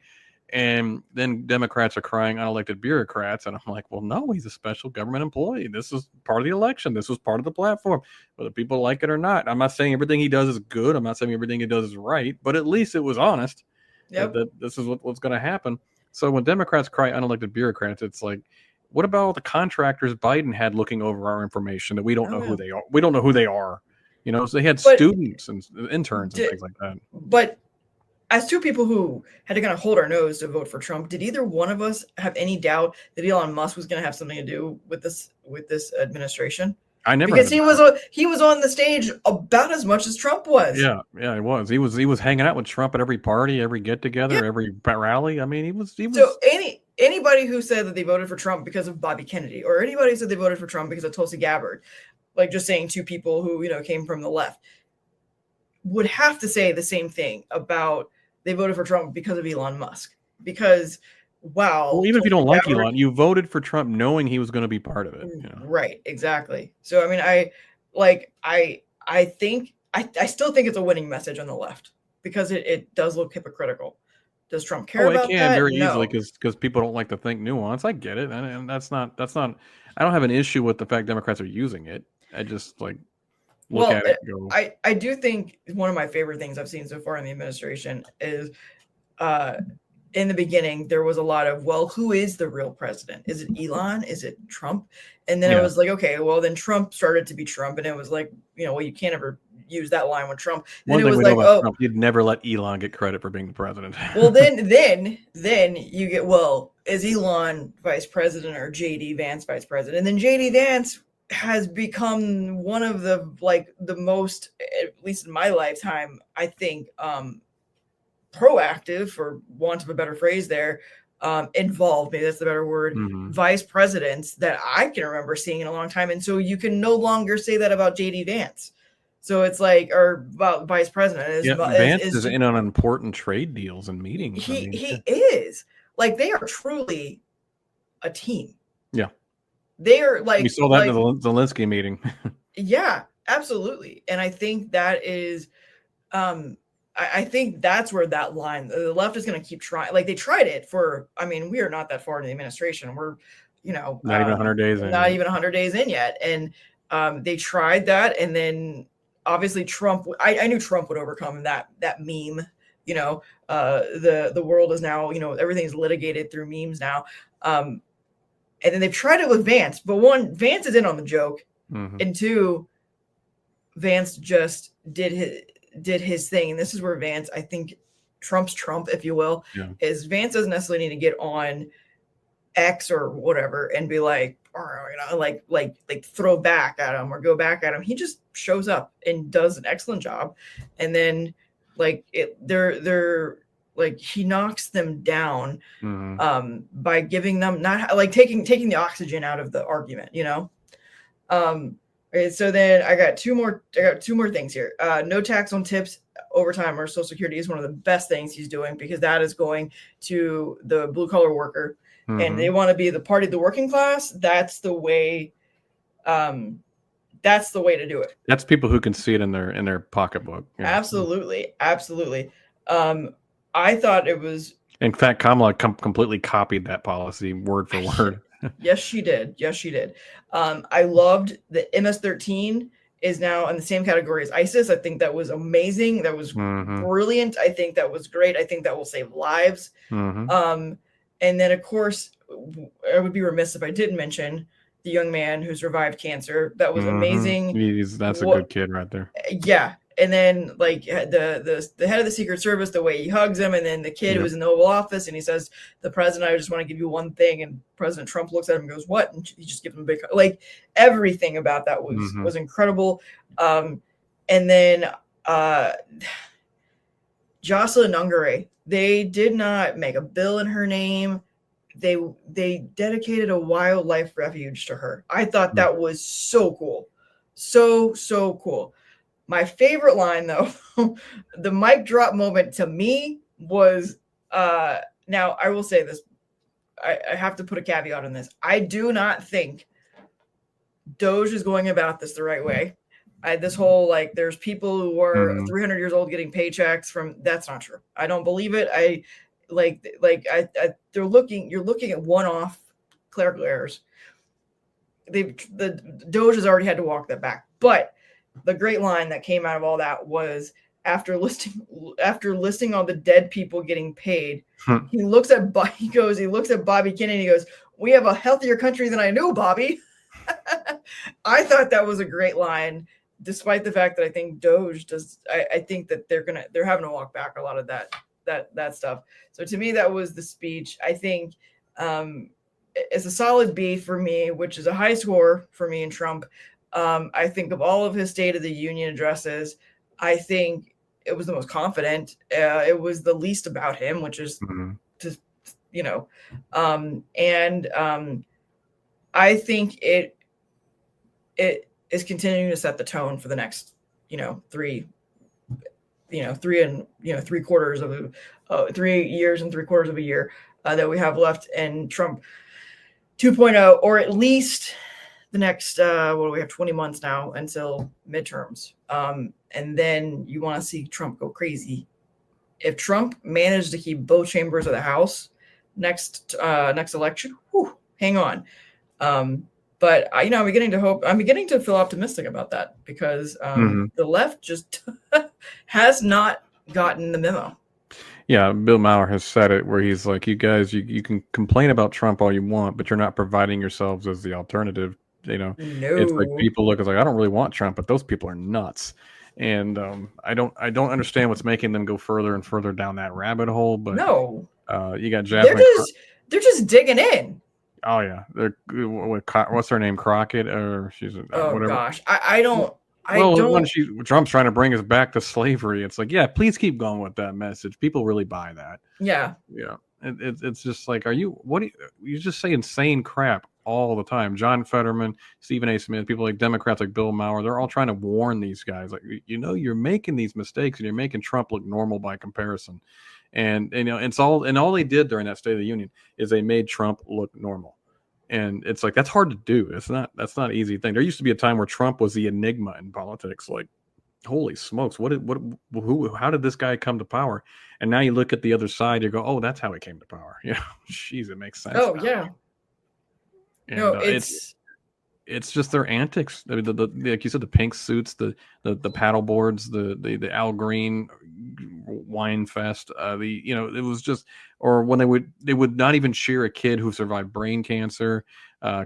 And then Democrats are crying unelected bureaucrats. And I'm like, well, no, he's a special government employee. This is part of the election. This was part of the platform, whether people like it or not. I'm not saying everything he does is good. I'm not saying everything he does is right, but at least it was honest. Yep. That this is what's going to happen. So when Democrats cry unelected bureaucrats, it's like, what about all the contractors Biden had looking over our information that we don't Oh know yeah. who they are? We don't know who they are. So they had But students and interns and did things like that. but as two people who had to kind of hold our nose to vote for Trump, did either one of us have any doubt that Elon Musk was going to have something to do with this administration? I never had Because a doubt. he was on the stage about as much as Trump was. Yeah, it was. He was hanging out with Trump at every party, every get Yeah. together, every rally. I mean, he was. So anybody who said that they voted for Trump because of Bobby Kennedy, or anybody who said they voted for Trump because of Tulsi Gabbard, like just saying two people who came from the left, would have to say the same thing about they voted for Trump because of Elon Musk. Because Well, even if you don't like Elon, you voted for Trump knowing he was going to be part of it. Right, exactly. So I mean, I think I still think it's a winning message on the left because it does look hypocritical. Does Trump care Oh, it about can that? very easily No. because people don't like to think nuance. I get it, and that's not. I don't have an issue with the fact Democrats are using it. I just look Well, at it and go. I do think one of my favorite things I've seen so far in the administration is in the beginning, there was a lot of, well, who is the real president? Is it Elon? Is it Trump? And then it was like, okay, well, then Trump started to be Trump. And it was like, well, you can't ever use that line with Trump. One Then it thing was we like, know about Trump, he'd never let Elon get credit for being the president. well, then you get, well, is Elon vice president or JD Vance vice president? And then JD Vance has become one of the most, at least in my lifetime, I think, proactive, for want of a better phrase there, involved, maybe that's the better word, vice presidents that I can remember seeing in a long time. And so you can no longer say that about JD Vance. So it's like, or about vice president. Vance is in on important trade deals and meetings. He is. Like, they are truly a team. Yeah. They are like, we saw that in the Zelensky meeting. Yeah, absolutely. And I think that is, I think that's where that line, the left is going to keep trying. Like, they tried it for, I mean, we are not that far in the administration. We're, not even 100 days in. Not even 100 days in yet. And they tried that. And then obviously Trump, I knew Trump would overcome that meme. The world is now, everything's litigated through memes now. And then they've tried it with Vance. But one, Vance is in on the joke. And two, Vance just did his thing. And this is where Vance, I think, Trump's Trump, if you will, is Vance doesn't necessarily need to get on X or whatever and be like, like throw back at him or go back at him. He just shows up and does an excellent job. And then they're like, he knocks them down by giving them, not like taking the oxygen out of the argument, so then I got two more things here. No tax on tips, overtime, or Social Security is one of the best things he's doing, because that is going to the blue collar worker, and they want to be the party of the working class. That's the way. That's the way to do it. That's people who can see it in their pocketbook. Absolutely. I thought it was. In fact, Kamala completely copied that policy word for word. Yes, she did. I loved that MS-13 is now in the same category as ISIS. I think that was amazing. That was brilliant. I think that was great. I think that will save lives. And then, of course, I would be remiss if I didn't mention the young man who survived cancer. That was amazing. That's a good kid right there. Yeah. And then, like, the head of the Secret Service, the way he hugs him, and then the kid who was in the Oval Office, and he says, "The president, I just want to give you one thing." And President Trump looks at him and goes, "What?" And he just gives him a big, like, everything about that was incredible. And then Jocelyn Ungare, they did not make a bill in her name. They dedicated a wildlife refuge to her. I thought that was so cool. So cool. My favorite line, though, the mic drop moment to me was, now I will say this, I have to put a caveat on this. I do not think Doge is going about this the right way. This whole, like, there's people who are 300 years old getting paychecks from, that's not true. I don't believe it. You're looking at one-off clerical errors. The Doge has already had to walk that back. But the great line that came out of all that was, after listing all the dead people getting paid, he looks at Bobby Kennedy and he goes, "We have a healthier country than I knew, Bobby." I thought that was a great line, despite the fact that I think Doge does. I think that they're having to walk back a lot of that stuff. So to me, that was the speech. I think it's a solid B for me, which is a high score for me and Trump. I think of all of his State of the Union addresses, I think it was the most confident. It was the least about him, which is just, and I think it is continuing to set the tone for the next, 3 years and 3/4 of a year that we have left in Trump 2.0, or at least the next, what do we have, 20 months now until midterms. And then you want to see Trump go crazy. If Trump managed to keep both chambers of the House next election, hang on. But I'm beginning to feel optimistic about that, because the left just has not gotten the memo. Yeah, Bill Maher has said it, where he's like, you guys, you can complain about Trump all you want, but you're not providing yourselves as the alternative. No. It's like people look, it's like, I don't really want Trump, but those people are nuts. And I don't understand what's making them go further and further down that rabbit hole. But no, you got Jasmine. They're just digging in. Oh yeah, what's her name? Crockett, or she's whatever. Gosh, I don't. When Trump's trying to bring us back to slavery, it's like, yeah, please keep going with that message. People really buy that. Yeah. It's just like, you just say insane crap all the time. John Fetterman, Stephen A. Smith, people like Democrats like Bill Maher, they're all trying to warn these guys, like, you're making these mistakes and you're making Trump look normal by comparison. And all they did during that State of the Union is they made Trump look normal. And it's like, that's hard to do. That's not an easy thing. There used to be a time where Trump was the enigma in politics. Like, holy smokes, how did this guy come to power? And now you look at the other side, you go, oh, that's how he came to power. Jeez, it makes sense. Oh, yeah. And, it's just their antics. I mean, like you said, the pink suits, the paddle boards, the Al Green wine fest. It was just, or when they would not even cheer a kid who survived brain cancer,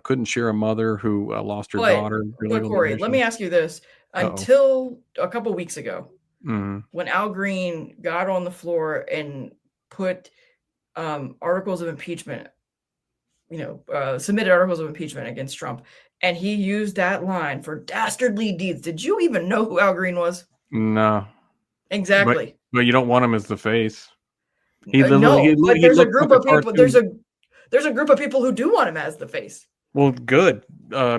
couldn't cheer a mother who lost her daughter. But Corey, let me ask you this: until a couple weeks ago, when Al Green got on the floor and put articles of impeachment, submitted articles of impeachment against Trump, and he used that line for dastardly deeds. Did you even know who Al Green was? No. Exactly. But you don't want him as the face. There's a group of people. There's a group of people who do want him as the face. Well, good,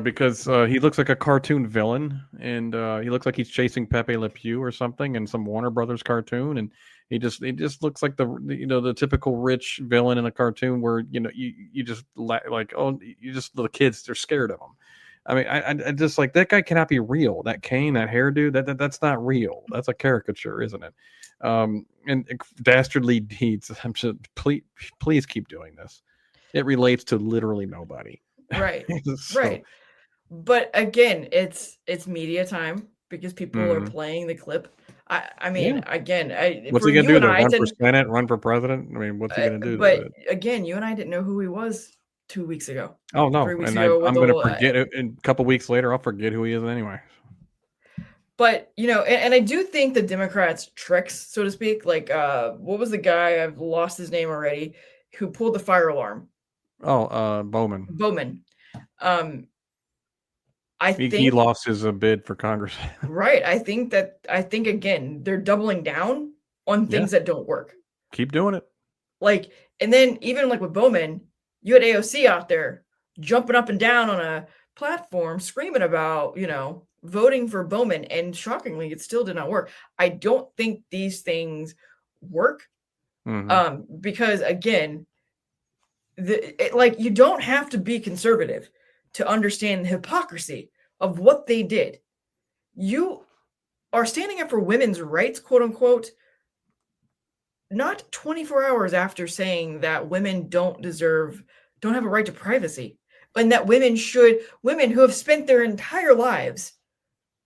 because he looks like a cartoon villain, and he looks like he's chasing Pepe Le Pew or something in some Warner Brothers cartoon, and he just looks like the typical rich villain in a cartoon, where you just like, oh, the kids, they're scared of him. I mean, I just like, that guy cannot be real. That cane, that hairdo, that's not real. That's a caricature, isn't it? And dastardly deeds. I'm just, please keep doing this. It relates to literally nobody. Right. Right. But again, it's media time, because people are playing the clip. I mean, again, what's he gonna do? Run for Senate, run for president? I mean, what's he gonna do? But again, you and I didn't know who he was 2 weeks ago. Oh no, and I'm gonna forget it. And a couple weeks later, I'll forget who he is anyway. But and I do think the Democrats' tricks, so to speak, like what was the guy, I've lost his name already, who pulled the fire alarm? Oh, Bowman. I think he lost his bid for Congress. Right. I think again, they're doubling down on things that don't work. Keep doing it. Like, and then even like with Bowman, you had AOC out there jumping up and down on a platform screaming about, voting for Bowman, and shockingly, it still did not work. I don't think these things work, because again, you don't have to be conservative to understand the hypocrisy of what they did. You are standing up for women's rights, quote unquote, not 24 hours after saying that women don't have a right to privacy, and that women who have spent their entire lives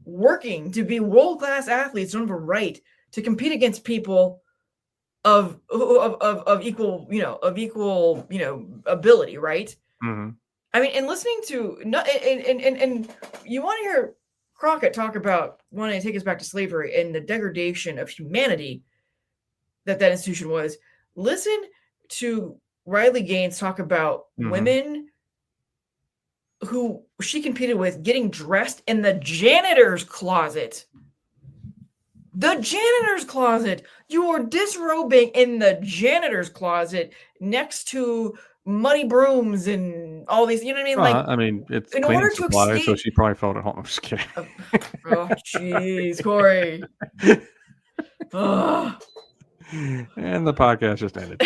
working to be world-class athletes don't have a right to compete against people of equal, ability, right? Mm-hmm. I mean, and listening to and you want to hear Crockett talk about wanting to take us back to slavery and the degradation of humanity that institution was. Listen to Riley Gaines talk about women who she competed with getting dressed in the janitor's closet. The janitor's closet. You are disrobing in the janitor's closet next to muddy brooms and all these, you know what I mean? Like, I mean, it's in cleaning order to supplies, so escape. she probably felt at home. I'm just kidding. Oh, jeez, Corey. Ugh. And the podcast just ended.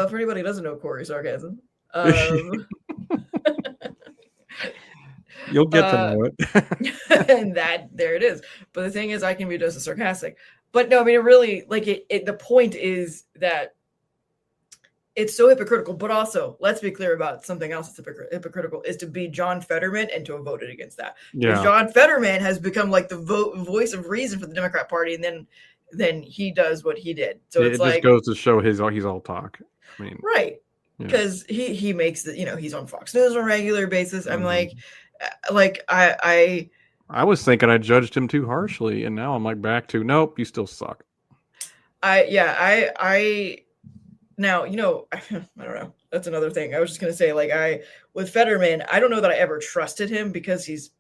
For anybody who doesn't know Corey sarcasm, you'll get to know it. and there it is. But the thing is, I can be just as sarcastic. But no, I mean, it really, like, the point is that it's so hypocritical. But also, let's be clear about something else that's hypocritical, is to be John Fetterman and to have voted against that. Because John Fetterman has become like the voice of reason for the Democrat Party, and then he does what he did. So it just goes to show he's all talk. I mean, right. Because he makes he's on Fox News on a regular basis. I'm like I was thinking I judged him too harshly, and now I'm like back to nope, you still suck. Now, I don't know. That's another thing. I was just gonna say, like, with Fetterman, I don't know that I ever trusted him because he's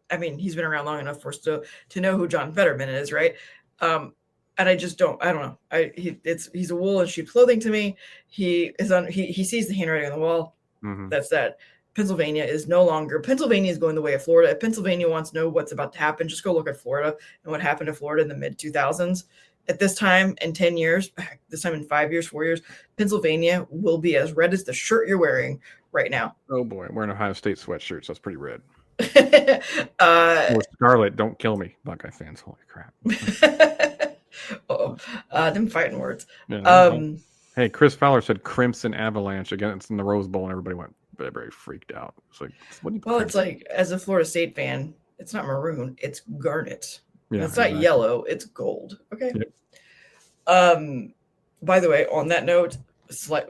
been around long enough for us to know who John Fetterman is, right? And I just don't. I don't know. He's a wool and sheep clothing to me. He sees the handwriting on the wall. That's that. Pennsylvania is going the way of Florida. If Pennsylvania wants to know what's about to happen, just go look at Florida and what happened to Florida in the mid 2000s. At this time, in 10 years, this time in 5 years, 4 years, Pennsylvania will be as red as the shirt you're wearing right now. Oh boy, I'm wearing Ohio State sweatshirt, so it's pretty red. Scarlet, don't kill me, Buckeye fans. Holy crap. Them fighting words. Yeah, hey, Chris Fowler said Crimson Avalanche against in the Rose Bowl, and everybody went very, very freaked out. It's like, what do you? Well, it's like, as a Florida State fan, it's not maroon, it's garnet. Yeah, it's not yellow, it's gold. Okay. Yep. By the way, on that note,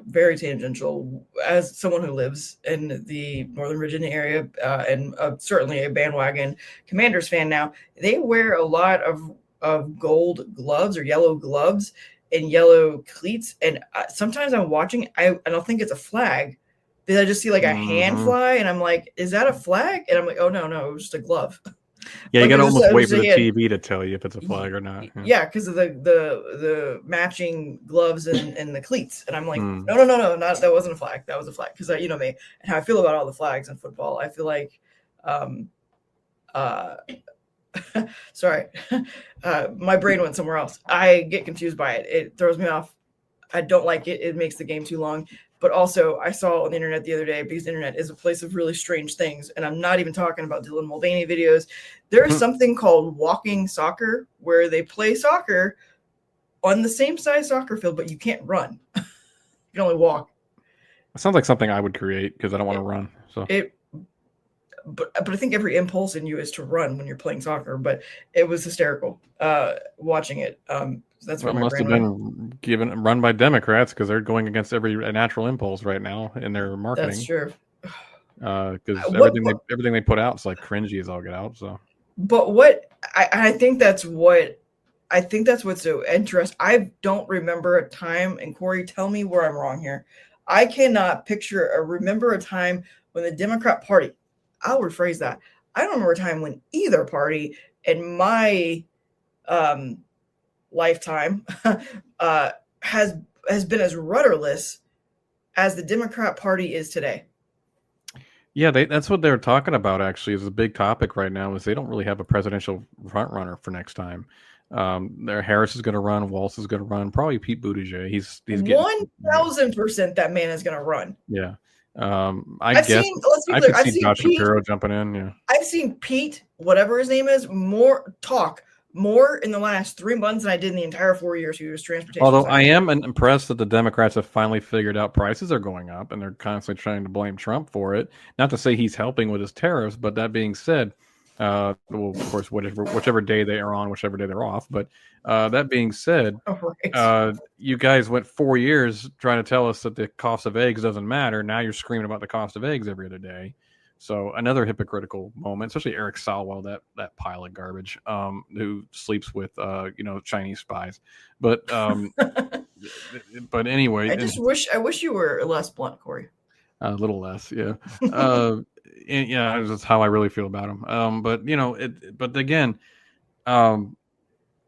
very tangential. As someone who lives in the Northern Virginia area, and certainly a bandwagon Commanders fan now, they wear a lot of gold gloves or yellow gloves and yellow cleats. And sometimes I'm watching, I don't think it's a flag, because I just see like a hand fly, and I'm like, is that a flag? And I'm like, oh no, it was just a glove. Yeah, you gotta almost wait for the TV to tell you if it's a flag or not. Yeah, because of the matching gloves and the cleats. And I'm like, no, that wasn't a flag. That was a flag. Because you know me and how I feel about all the flags in football. I feel like, sorry, my brain went somewhere else. I get confused by it. It throws me off. I don't like it. It makes the game too long. But also, I saw on the internet the other day, because the internet is a place of really strange things. And I'm not even talking about Dylan Mulvaney videos. There is something called walking soccer, where they play soccer on the same size soccer field, but you can't run. You can only walk. It sounds like something I would create, because I don't want to run. So but I think every impulse in you is to run when you're playing soccer. But it was hysterical watching it. That's what must have been run by Democrats, because they're going against every natural impulse right now in their marketing. That's true. Because everything they put out is like cringy as all get out. So, but what I think that's what's so interesting. I don't remember a time, and Corey, tell me where I'm wrong here. I cannot remember a time when the Democrat Party, I'll rephrase that. I don't remember a time when either party in my lifetime has been as rudderless as the Democrat Party is today. Yeah, that's what they're talking about. Actually, is a big topic right now. Is they don't really have a presidential front runner for next time. Harris is going to run. Walz is going to run. Probably Pete Buttigieg. He's 1000% that man is going to run. Yeah. I could see Josh Shapiro jumping in. Yeah. I've seen Pete, whatever his name is, more in the last 3 months than I did in the entire 4 years he was transportation. Although I am impressed that the Democrats have finally figured out prices are going up, and they're constantly trying to blame Trump for it. Not to say he's helping with his tariffs, but that being said, Well, of course, whichever day they are on, whichever day they're off. But that being said, Oh, right. you guys went 4 years trying to tell us that the cost of eggs doesn't matter. Now you're screaming about the cost of eggs every other day. So another hypocritical moment, especially Eric Salwell, that pile of garbage, who sleeps with Chinese spies. But anyway, I wish you were less blunt, Corey. a little less, yeah. And, yeah, that's how I really feel about him. But but again, um,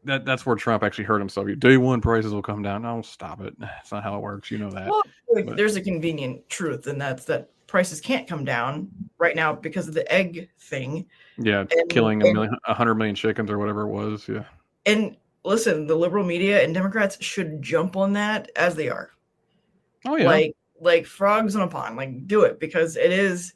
that's where Trump actually hurt himself. Day one prices will come down. No, stop it. That's not how it works. You know that. Well, like, But there's a convenient truth, and that's that prices can't come down right now because of the egg thing. yeah, And killing 100 million chickens or whatever it was. Yeah. and listen, the liberal media and Democrats should jump on that as they are. Oh yeah. Like frogs in a pond. Like, do it, because it is,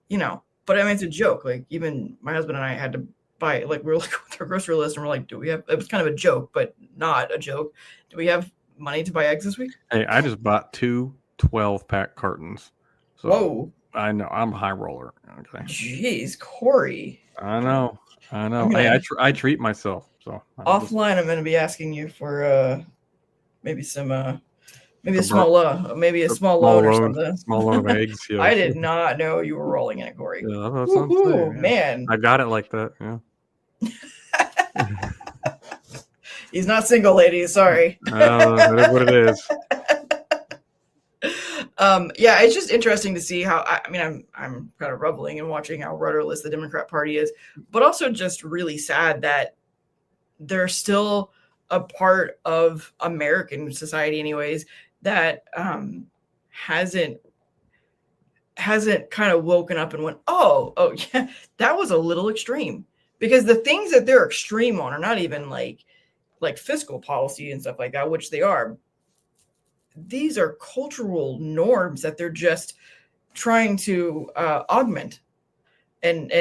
but I mean, it's a joke. Like, even my husband and I had to buy, like, we were like with our grocery list, and we're like, do we have, it was kind of a joke, but not a joke. Do we have money to buy eggs this week? Hey, I just bought 2 12-pack cartons. So Whoa. I know I'm a high roller. Okay. Jeez, Corey. I know. I'm Hey, gonna, I treat myself. So offline, I'm going to be asking you for maybe some maybe a Convert- small loan or something. Small loan of eggs. Yes. I did not know you were rolling in it, Corey. Yeah, that's what I'm saying, yeah. Man. I got it like that. Yeah. He's not single, ladies. Sorry. That is what it is. Yeah, it's just interesting to see how. I mean, I'm kind of reveling and watching how rudderless the Democrat Party is, but also just really sad that they're still a part of American society, anyways, that hasn't kind of woken up and went, oh yeah, that was a little extreme. Because the things that they're extreme on are not even like fiscal policy and stuff like that, which they are. These are cultural norms that they're just trying to augment, and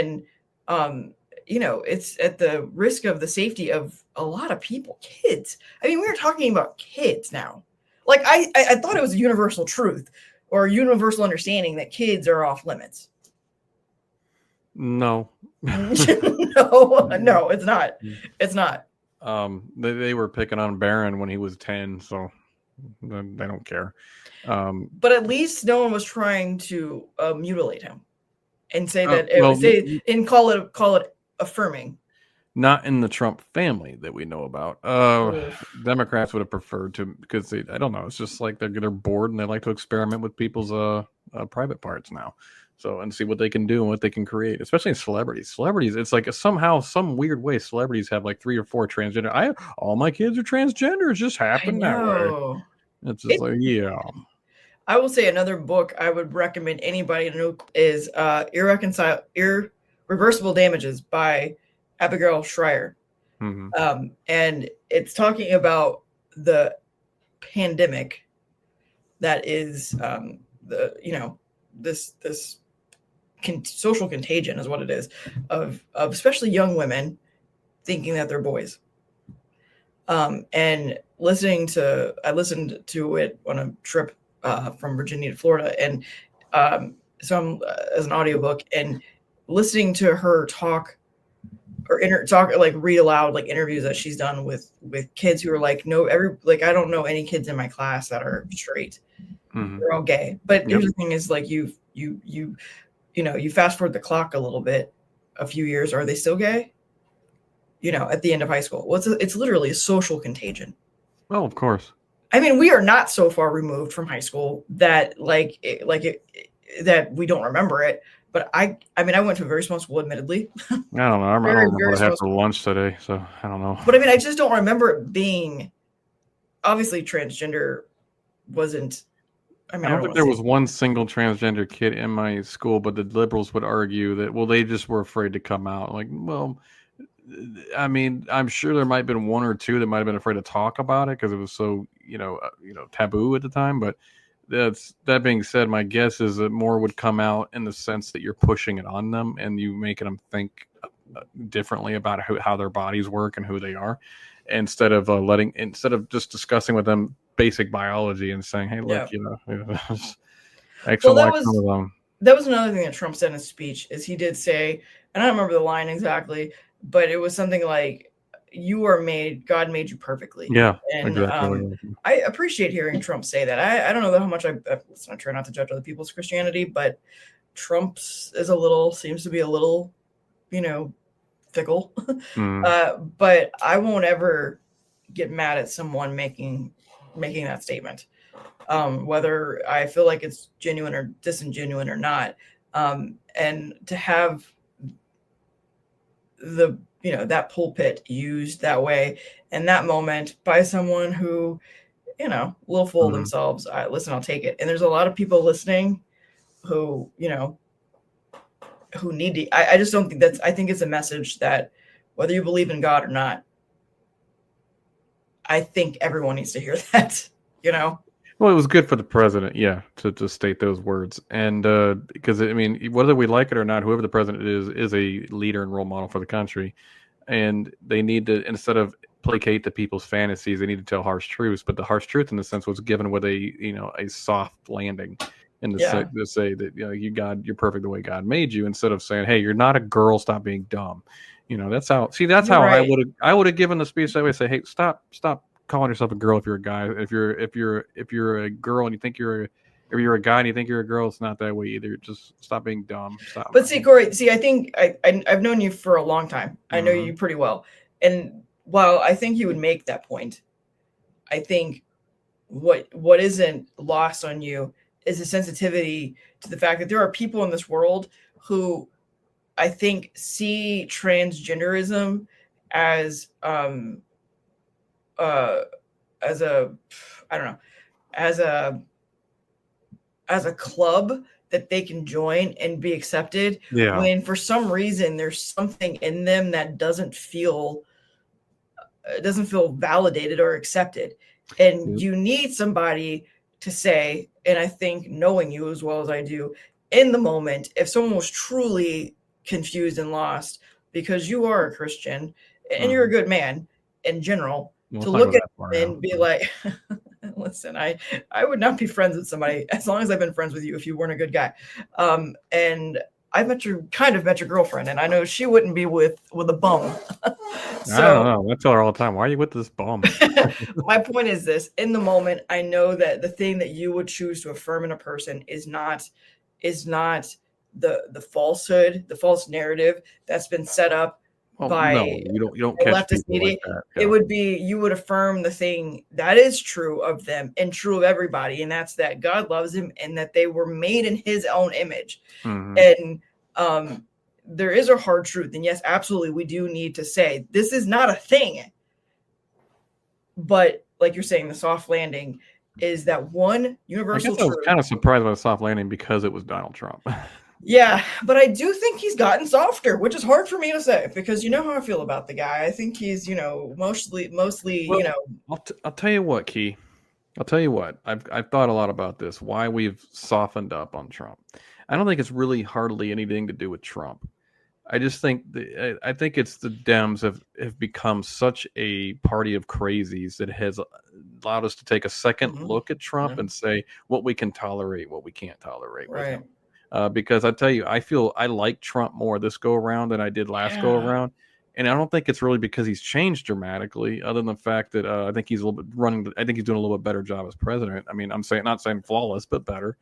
it's at the risk of the safety of a lot of people, kids. I mean, we're talking about kids now. Like, I thought it was a universal truth or a universal understanding that kids are off limits. No. No, it's not. It's not. They were picking on Barron when he was 10, so they don't care. But at least no one was trying to mutilate him and say that and call it affirming. Not in the Trump family that we know about. Democrats would have preferred to, because I don't know. It's just like they're bored and they like to experiment with people's private parts now. So, and see what they can do and what they can create, especially in celebrities. Celebrities, it's like somehow, some weird way, celebrities have like 3 or 4 transgender. All my kids are transgender. It just happened that way. It's just like, yeah. I will say another book I would recommend anybody to know is Irreversible Damages by Abigail Schreier. Mm-hmm. And it's talking about the pandemic that is this social contagion is what it is of especially young women thinking that they're boys. And I listened to it on a trip from Virginia to Florida, and so I'm as an audiobook, and listening to her talk or read aloud like interviews that she's done with kids who are like, I don't know any kids in my class that are straight. Mm-hmm. They're all gay. But here's the thing is, like, you fast forward the clock a little bit, a few years, are they still gay? At the end of high school. Well, it's literally a social contagion. Well, of course. I mean, we are not so far removed from high school that that we don't remember it. But I mean, I went to a very small school, admittedly. I don't know. I don't remember what I had for lunch today, so I don't know. But I mean, I just don't remember it being, obviously, transgender wasn't. I mean, I don't think there was one single transgender kid in my school, but the liberals would argue that, well, they just were afraid to come out. Like, well, I mean, I'm sure there might have been 1 or 2 that might have been afraid to talk about it because it was so, taboo at the time. But that being said, my guess is that more would come out in the sense that you're pushing it on them and you making them think differently about how their bodies work and who they are, instead of just discussing with them basic biology and saying, hey, look, X and Y, some of them. that was another thing that Trump said in his speech is he did say, and I don't remember the line exactly, but it was something like, "You are made. God made you perfectly." Yeah, And exactly. I appreciate hearing Trump say that. I don't know how much I try not to judge other people's Christianity, but Trump's is a little seems to be a little, you know, fickle. Mm, But I won't ever get mad at someone making that statement, whether I feel like it's genuine or disingenuine or not. And to have the that pulpit used that way in that moment by someone who little full of mhm. themselves, listen, I'll take it. And there's a lot of people listening who who need to. I just don't think I think it's a message that whether you believe in God or not, I think everyone needs to hear that. You know. Well, it was good for the president, yeah, to state those words, and because I mean, whether we like it or not, whoever the president is a leader and role model for the country, and they need to, instead of placate the people's fantasies, they need to tell harsh truths. But the harsh truth, in the sense, was given with a soft landing, and Yeah. to say that you're perfect the way God made you, instead of saying, hey, you're not a girl, stop being dumb. That's You're how right. I would have given the speech that way. Say, hey, stop calling yourself a girl if you're a guy. If you're a girl and you think if you're a guy and you think you're a girl, it's not that way either. Just stop being dumb. Stop. But see, Corey, I think I've known you for a long time. I know Mm-hmm. you pretty well. And while I think you would make that point, I think what isn't lost on you is a sensitivity to the fact that there are people in this world who I think see transgenderism as uh as a I don't know, as a club that they can join and be accepted, Yeah. when for some reason there's something in them that doesn't feel validated or accepted. And Yep. you need somebody to say, and I think knowing you as well as I do, in the moment, if someone was truly confused and lost, because you are a Christian and you're a Mm-hmm. good man in general, We'll to talk look about at that far them now. and be like, listen, I would not be friends with somebody as long as I've been friends with you if you weren't a good guy. And I kind of met your girlfriend, and I know she wouldn't be with a bum. I don't So know. I tell her all the time, "Why are you with this bum?" my point is this: in the moment, I know that the thing that you would choose to affirm in a person is not the falsehood, the false narrative that's been set up Well, by no, you don't catch leftist people like media. that. It Yeah. would be, you would affirm the thing that is true of them and true of everybody, and that's that God loves him and that they were made in his own image. Mhm. And there is a hard truth, and yes, absolutely, we do need to say this is not a thing. But like you're saying, the soft landing is that one I universal guess I was truth. kinda surprised by the soft landing because it was Donald Trump. Yeah, but I do think he's gotten softer, which is hard for me to say because you know how I feel about the guy. I think he's, mostly, Well, I'll tell you what, Key. I'll tell you what. I've thought a lot about this, why we've softened up on Trump. I don't think it's really hardly anything to do with Trump. I just think I think it's the Dems have become such a party of crazies that has allowed us to take a second Mhm, look at Trump yeah, and say what we can tolerate, what we can't tolerate with right. him. Because I tell you, I feel I like Trump more this go around than I did last go Yeah. around, and I don't think it's really because he's changed dramatically, other than the fact that I think he's a little bit running. I think he's doing a little bit better job as president. I mean, I'm saying not saying flawless, but better,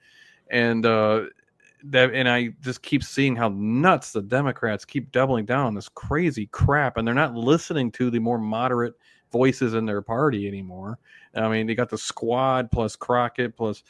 and I just keep seeing how nuts the Democrats keep doubling down on this crazy crap, and they're not listening to the more moderate voices in their party anymore. I mean, they got the Squad plus Crockett plus,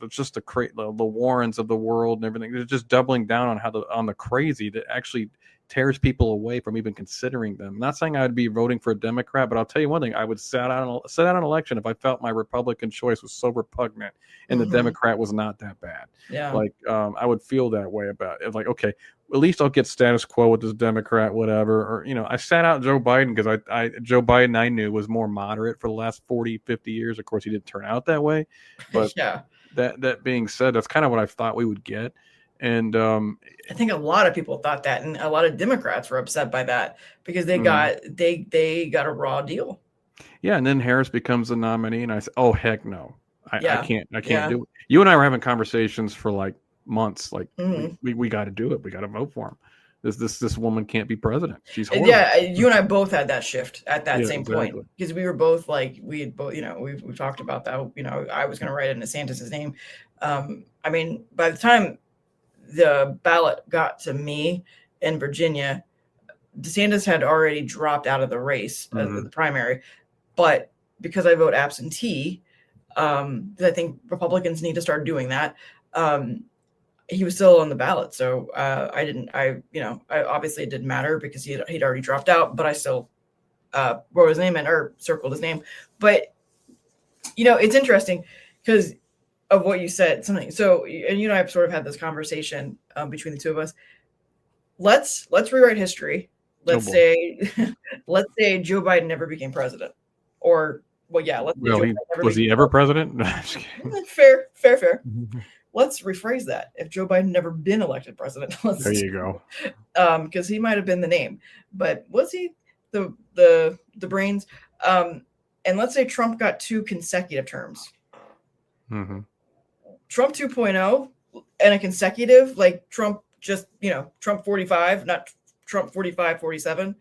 just the Warrens of the world and everything. They're just doubling down on on the crazy that actually tears people away from even considering them. I'm not saying I would be voting for a Democrat, but I'll tell you one thing: I would sit out an election if I felt my Republican choice was so repugnant and the Hmm. Democrat was not that bad. Yeah. Like, I would feel that way about it. Like, okay, at least I'll get status quo with this Democrat, whatever. Or, I sat out Joe Biden because Joe Biden I knew was more moderate for the last 40, 50 years. Of course, he didn't turn out that way. But Yeah. that being said, that's kind of what I thought we would get. And, I think a lot of people thought that, and a lot of Democrats were upset by that because mm, they got a raw deal. yeah, and then Harris becomes the nominee, and I said, oh, heck no. I Yeah. can't Yeah. do it. You and I were having conversations for like months. Like Mhm. we got to do it. We got to vote for him. This woman can't be president. She's horrible. Yeah, you and I both had that shift at that Yeah, same point exactly. because we were both like we had both, we've talked about that. I was going to write in DeSantis's name. I mean, by the time the ballot got to me in Virginia, DeSantis had already dropped out of the race, the primary. But because I vote absentee, I think Republicans need to start doing that. He was still on the ballot, so obviously it didn't matter because he'd already dropped out, but I still wrote his name in or circled his name. But it's interesting because of what you said. Something so, and you and I have sort of had this conversation between the two of us. Let's rewrite history. Oh Let's boy. say let's say Joe Biden never became president, or well, yeah, let's say Well, Joe he Biden never was became he ever president? No, I'm just kidding. president. Fair. Let's rephrase that. If Joe Biden never been elected president, There you go. Because he might have been the name, but was he the brains? And let's say Trump got 2 consecutive terms. Mm-hmm. Trump 2.0 and a consecutive, like Trump just, Trump 45, not Trump 45, 47.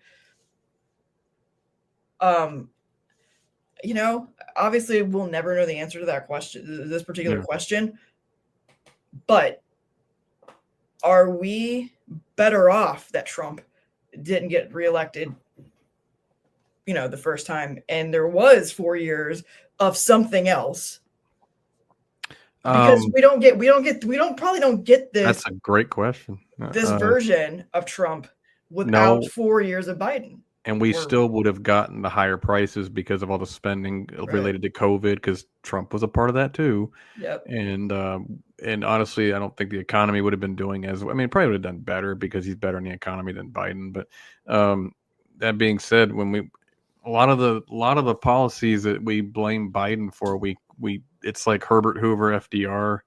Obviously we'll never know the answer to that question, this particular question, but are we better off that Trump didn't get reelected, the first time, and there was 4 years of something else? Because we probably don't get this. That's a great question. This version of Trump without No, 4 years of Biden. and we still would have gotten the higher prices because of all the spending related to COVID, because Trump was a part of that too. Yep. And honestly, I don't think the economy would have been doing as well. I mean, probably would have done better because he's better in the economy than Biden. But that being said, when a lot of the policies that we blame Biden for, it's like Herbert Hoover, FDR.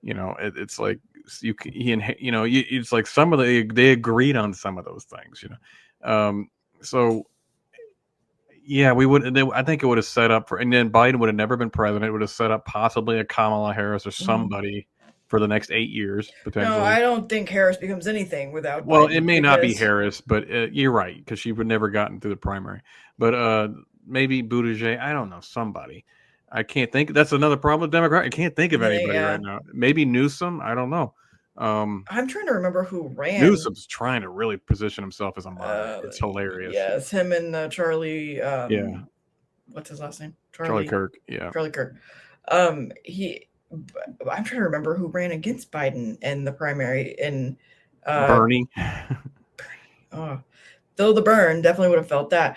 It's like it's like some of they agreed on some of those things. So yeah, I think it would have set up for, and then Biden would have never been president. It would have set up possibly a Kamala Harris or somebody for the next 8 years potentially. No, I don't think Harris becomes anything without Well, Biden, it may not be Harris, but you're right, because she would never gotten through the primary. But maybe Buttigieg. I don't know, somebody. I can't think. That's another problem with Democrat. I can't think of anybody right now. Maybe Newsom. I don't know. I'm trying to remember who ran. Newsom's trying to really position himself as a moderate. It's hilarious. Yes, him and Charlie. What's his last name? Charlie Kirk. Yeah, Charlie Kirk. I'm trying to remember who ran against Biden in the primary. And Bernie. Though the burn, definitely would have felt that.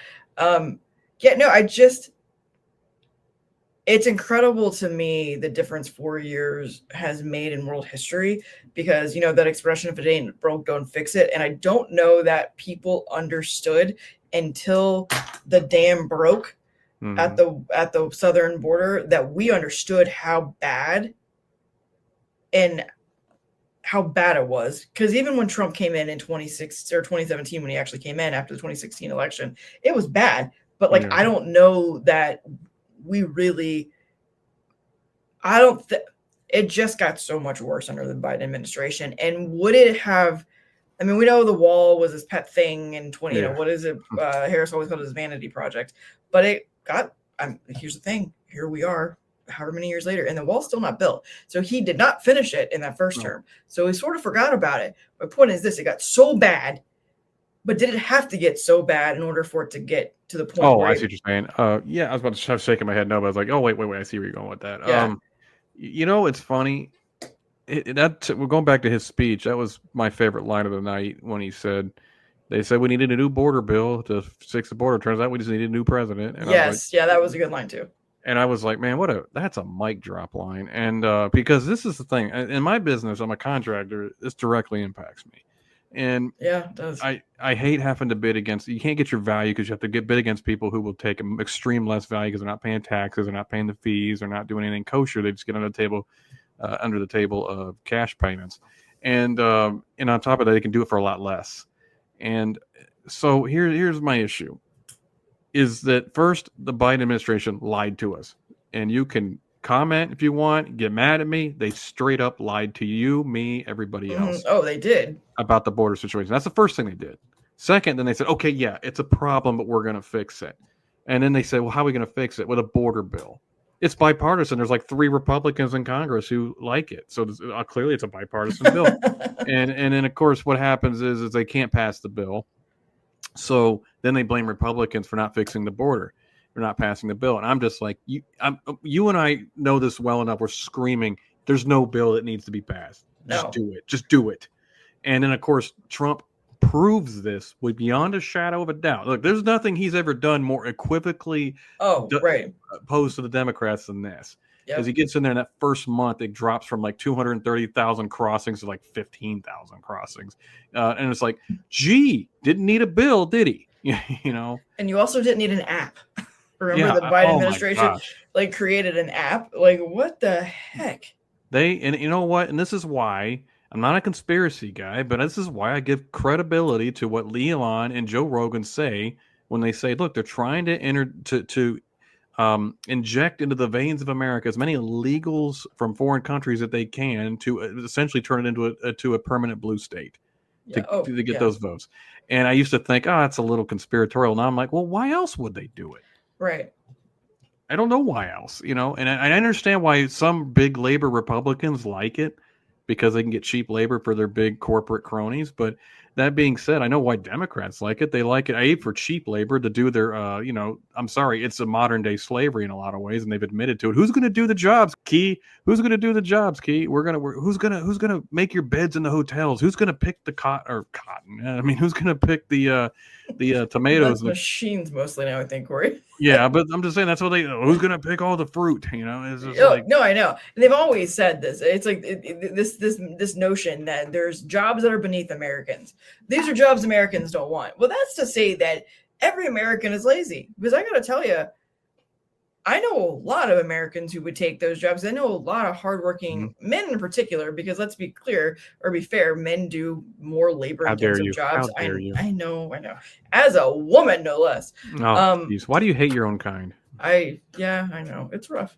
It's incredible to me the difference 4 years has made in world history, because that expression, if it ain't broke, don't fix it. And I don't know that people understood until the dam broke at the southern border, that we understood how bad it was. Because even when Trump came in 2017, when he actually came in after the 2016 election, it was bad. But I don't know that we really, it just got so much worse under the Biden administration. And would it have, I mean, we know the wall was his pet thing, and what is it? Harris always called it his vanity project, but it got, here's the thing, here we are, however many years later, and the wall's still not built. So he did not finish it in that first term. So he sort of forgot about it. My point is this: it got so bad, but did it have to get so bad in order for it to get to the point? Oh, I see what you're saying. Yeah, I was about to start shaking my head no, but I was like, oh, wait, I see where you're going with that. Yeah. It's funny. We're going back to his speech. That was my favorite line of the night, when he said, they said we needed a new border bill to fix the border. Turns out we just needed a new president. And yes, that was a good line too. And I was like, man, that's a mic drop line. And because this is the thing, in my business, I'm a contractor. This directly impacts me. And yeah, it does. I hate having to bid against. You can't get your value because you have to bid against people who will take extreme less value because they're not paying taxes, they're not paying the fees, they're not doing anything kosher. They just get under the table of cash payments, and on top of that, they can do it for a lot less. And so here's my issue: is that first, the Biden administration lied to us, and you can comment if you want, get mad at me. They straight up lied to you, me, everybody else Oh, they did. about the border situation. That's the first thing they did. Second, then they said, okay, yeah, it's a problem, but we're going to fix it. And then they said, well, how are we going to fix it? With a border bill. It's bipartisan. There's like 3 Republicans in Congress who like it. So clearly it's a bipartisan bill. And then, of course, what happens is they can't pass the bill. So then they blame Republicans for not fixing the border. They're not passing the bill. And I'm just like, you and I know this well enough. We're screaming, there's no bill that needs to be passed. Just do it. Just do it. And then, of course, Trump proves this with beyond a shadow of a doubt. Look, there's nothing he's ever done more equivocally opposed to the Democrats than this. Because he gets in there in that first month, it drops from like 230,000 crossings to like 15,000 crossings. And it's like, gee, didn't need a bill, did he? You know? And you also didn't need an app. Remember the Biden administration like created an app? Like, what the heck? And you know what? And this is why I'm not a conspiracy guy, but this is why I give credibility to what Elon and Joe Rogan say when they say, look, they're trying to inject into the veins of America as many illegals from foreign countries that they can to essentially turn it into a permanent blue state to get those votes. And I used to think, it's a little conspiratorial. Now I'm like, well, why else would they do it? Right. I don't know why else, and I understand why some big labor Republicans like it, because they can get cheap labor for their big corporate cronies. But that being said, I know why Democrats like it. They like it, for cheap labor to do their, I'm sorry, it's a modern day slavery in a lot of ways, and they've admitted to it. Who's going to do the jobs, Key? Who's going to do the jobs, Key? Who's going to make your beds in the hotels? Who's going to pick the cotton? I mean, who's going to pick the tomatoes? Machines mostly now, I think, Corey. Yeah, but I'm just saying who's going to pick all the fruit? It's just no, I know. They've always said this. It's like this notion that there's jobs that are beneath Americans. These are jobs Americans don't want. Well, that's to say that every American is lazy. Because I got to tell you, I know a lot of Americans who would take those jobs. I know a lot of hardworking men in particular, because let's be clear or be fair, men do more labor-intensive jobs. How dare you? I know. As a woman, no less. Oh, geez. Why do you hate your own kind? I know. It's rough.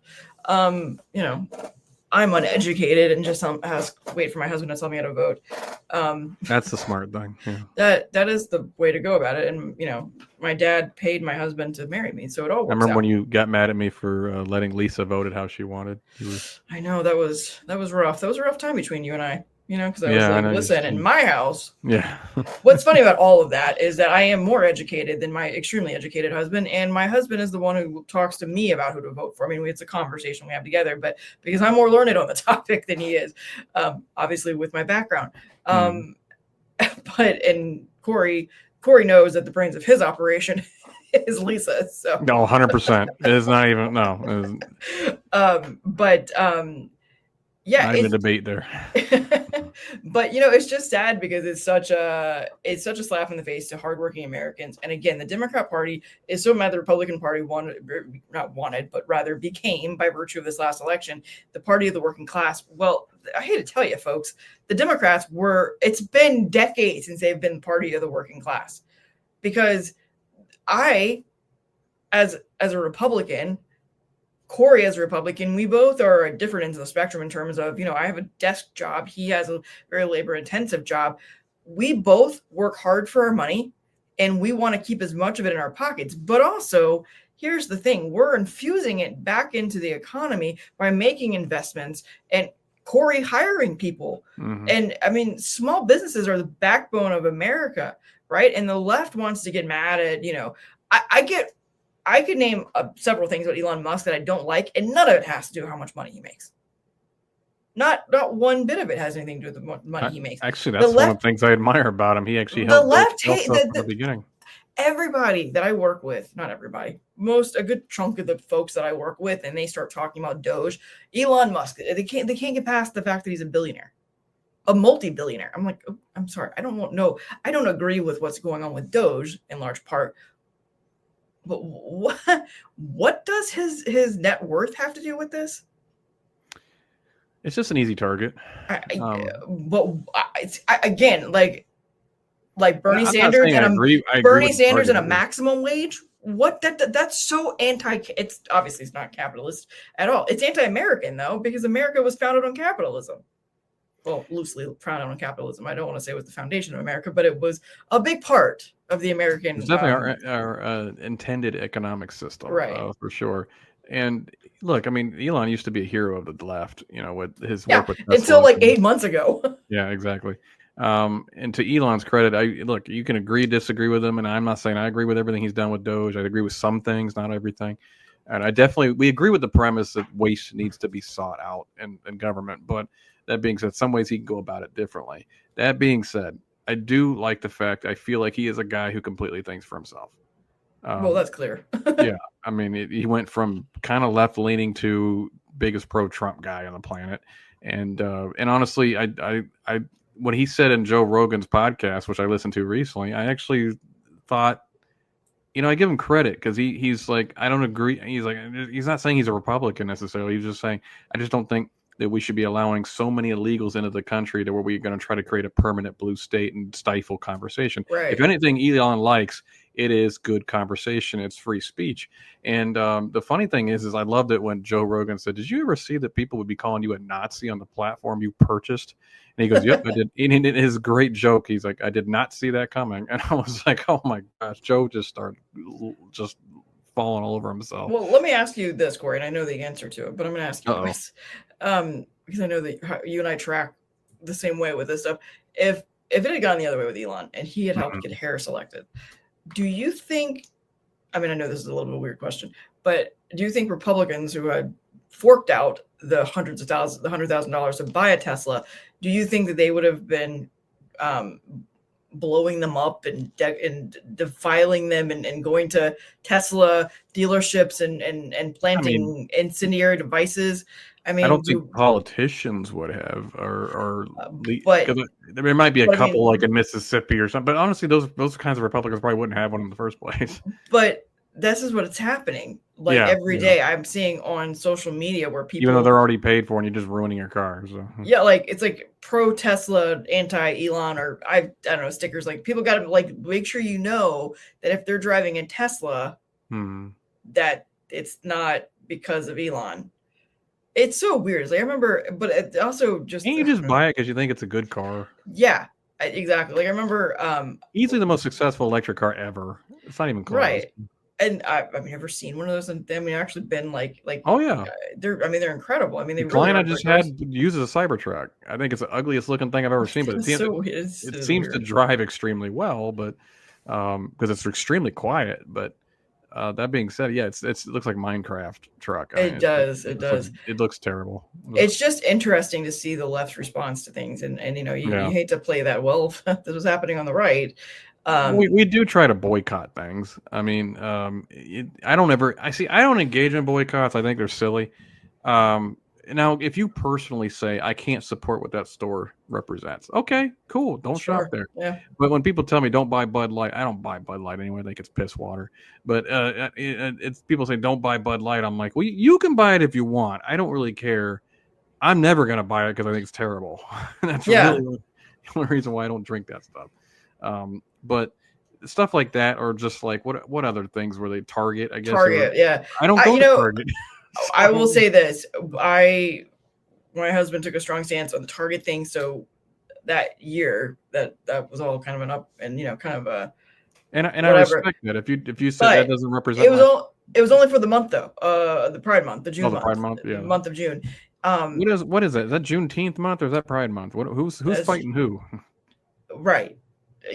I'm uneducated and just wait for my husband to tell me how to vote. That's the smart thing. Yeah. That is the way to go about it. And my dad paid my husband to marry me, so it all works. I remember when you got mad at me for letting Lisa vote it how she wanted. I know that was rough. That was a rough time between you and I. Because I was like, listen, in my house. Yeah. What's funny about all of that is that I am more educated than my extremely educated husband. And my husband is the one who talks to me about who to vote for. I mean, it's a conversation we have together, but because I'm more learned on the topic than he is, obviously with my background. And Corey knows that the brains of his operation is Lisa. So no, 100%. It is not even, no. Yeah, not even a debate there. But it's just sad because it's such a slap in the face to hardworking Americans. And again, the Democrat Party is so mad the Republican Party became, by virtue of this last election, the party of the working class. Well, I hate to tell you, folks, the Democrats it's been decades since they've been party of the working class. Because I, as a Republican, Corey as a Republican, we both are at different ends of the spectrum in terms of, I have a desk job. He has a very labor intensive job. We both work hard for our money and we want to keep as much of it in our pockets. But also, here's the thing. We're infusing it back into the economy by making investments and Corey hiring people. Mm-hmm. And I mean, small businesses are the backbone of America, right? And the left wants to get mad at, I could name several things about Elon Musk that I don't like, and none of it has to do with how much money he makes. Not one bit of it has anything to do with the money he makes. Actually, that's one of the things I admire about him. He actually helped from the beginning. Everybody that I work with, not everybody, a good chunk of the folks that I work with, and they start talking about Doge, Elon Musk, they can't get past the fact that he's a billionaire, a multi-billionaire. I'm like, I'm sorry, I don't agree with what's going on with Doge in large part. But what does his net worth have to do with this? It's just an easy target. Again, like Bernie Sanders and a maximum wage. what that's so anti. It's obviously it's not capitalist at all. It's anti-American though, because America was founded on capitalism. Well, loosely founded on capitalism. I don't want to say it was the foundation of America, but it was a big part of the It's American. definitely our intended economic system, Right. for sure. And look, I mean, Elon used to be a hero of the left, with his Yeah, work with until Tesla. like 8 months ago. Yeah, exactly. And to Elon's credit, look, you can agree, disagree with him, and I'm not saying I agree with everything he's done with Doge. I agree with some things, not everything. And we agree with the premise that waste needs to be sought out in government. But that being said, some ways he can go about it differently. That being said, I do like the fact I feel like he is a guy who completely thinks for himself. Well, Um, that's clear. yeah, I mean, he went from kind of left leaning to biggest pro Trump guy on the planet, and honestly, I when he said in Joe Rogan's podcast, which I listened to recently, I actually thought, I give him credit because he's like, I don't agree. He's like, he's not saying he's a Republican necessarily. He's just saying, I just don't think that we should be allowing so many illegals into the country to where we're going to try to create a permanent blue state and stifle conversation. If Right. anything, Elon likes, it is good conversation. It's free speech. And the funny thing is I loved it when Joe Rogan said, "Did you ever see that people would be calling you a Nazi on the platform you purchased?" And he goes, "Yep, I did." And his great joke, he's like, "I did not see that coming." And I was like, "Oh my gosh!" Joe just started just falling all over himself. Well, let me ask you this, Corey, and I know the answer to it, but I'm going to ask you Uh-oh. anyways, because I know that you and I track the same way with this stuff. If it had gone the other way with Elon and he had helped get Harris elected, do you think? I mean, I know this is a little bit of a weird question, but do you think Republicans who had forked out the $100,000 to buy a Tesla, do you think that they would have been blowing them up and defiling them and going to Tesla dealerships and planting incendiary devices? I mean, I don't think politicians would have, but because there might be a but I couple mean, like in Mississippi or something. But honestly, those kinds of Republicans probably wouldn't have one in the first place. but this is what it's happening. Like Yeah, every day I'm seeing on social media where even though people, they're already paid for, and you're just ruining your car. So yeah, like it's like pro Tesla, anti Elon, or I don't know, stickers. Like people got to like make sure you know that if they're driving a Tesla, that it's not because of Elon. It's so weird. Like I remember, but it also just can't you just buy it because you think it's a good car? yeah, exactly. Like I remember, Easily the most successful electric car ever. It's not even close. right. And I've never seen one of those. And I mean, actually been like, oh yeah, they're. I mean, they're incredible. I mean, they the really client are I just great cars. had uses a Cybertruck. I think it's the ugliest looking thing I've ever seen, but it seems to drive extremely well. But because it's extremely quiet. But that being said, yeah, it looks like Minecraft truck. It does. It looks terrible. It's just interesting to see the left's response to things, and you hate to play that. Well, that was happening on the right. We do try to boycott things. I mean, I don't engage in boycotts. I think they're silly. Now, if you personally say I can't support what that store represents, okay, cool, don't shop there. Yeah. But when people tell me don't buy Bud Light, I don't buy Bud Light anyway. I think it's piss water. But it's people say don't buy Bud Light. I'm like, well, you can buy it if you want. I don't really care. I'm never gonna buy it because I think it's terrible. That's really the only reason why I don't drink that stuff. But stuff like that, or just like what other things were they? Target, I guess. Target, yeah. I don't go to Target. So, I will say this: my husband took a strong stance on the Target thing. So that year, that was all kind of an up and kind of a. And I respect that. If you said that doesn't represent, it was only for the month though. The Pride Month, the June month, Pride Month, yeah, the month of June. What is that? Is that Juneteenth month or is that Pride Month? Who's fighting who? Right.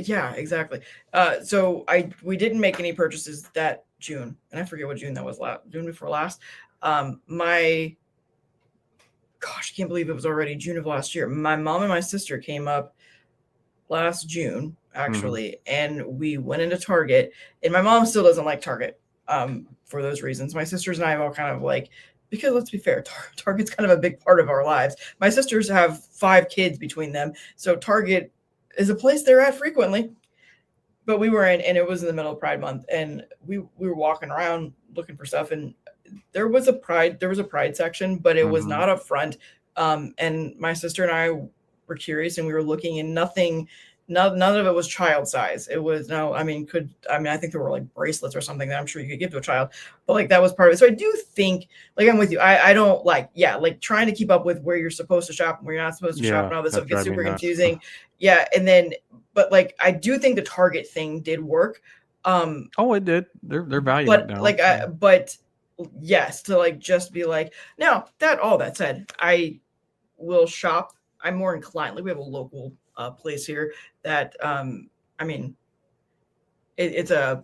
Yeah, exactly. So we didn't make any purchases that June, and I forget what June that was. June before last. I can't believe it was already June of last year. My mom and my sister came up last June, actually, and we went into Target. And my mom still doesn't like Target for those reasons. My sisters and I have all kind of like, because let's be fair, Target's kind of a big part of our lives. My sisters have 5 kids between them, so Target is a place they're at frequently. But we were in, and it was in the middle of Pride Month, and we were walking around looking for stuff, and there was a pride section, but it was not up front. And my sister and I were curious, and we were looking, and nothing none of it was child size. It was no, I think there were like bracelets or something that I'm sure you could give to a child, but like that was part of it. So I do think, like, I'm with you. I don't like, yeah, like trying to keep up with where you're supposed to shop and where you're not supposed to shop Yeah, and all this that stuff gets drives me super nuts. confusing. Yeah. And then, but like, I do think the Target thing did work. Oh, it did. Their value went But down. like, but yes, to like just be like, now that all that said, I will shop. I'm more inclined. Like we have a local place here that I mean it's a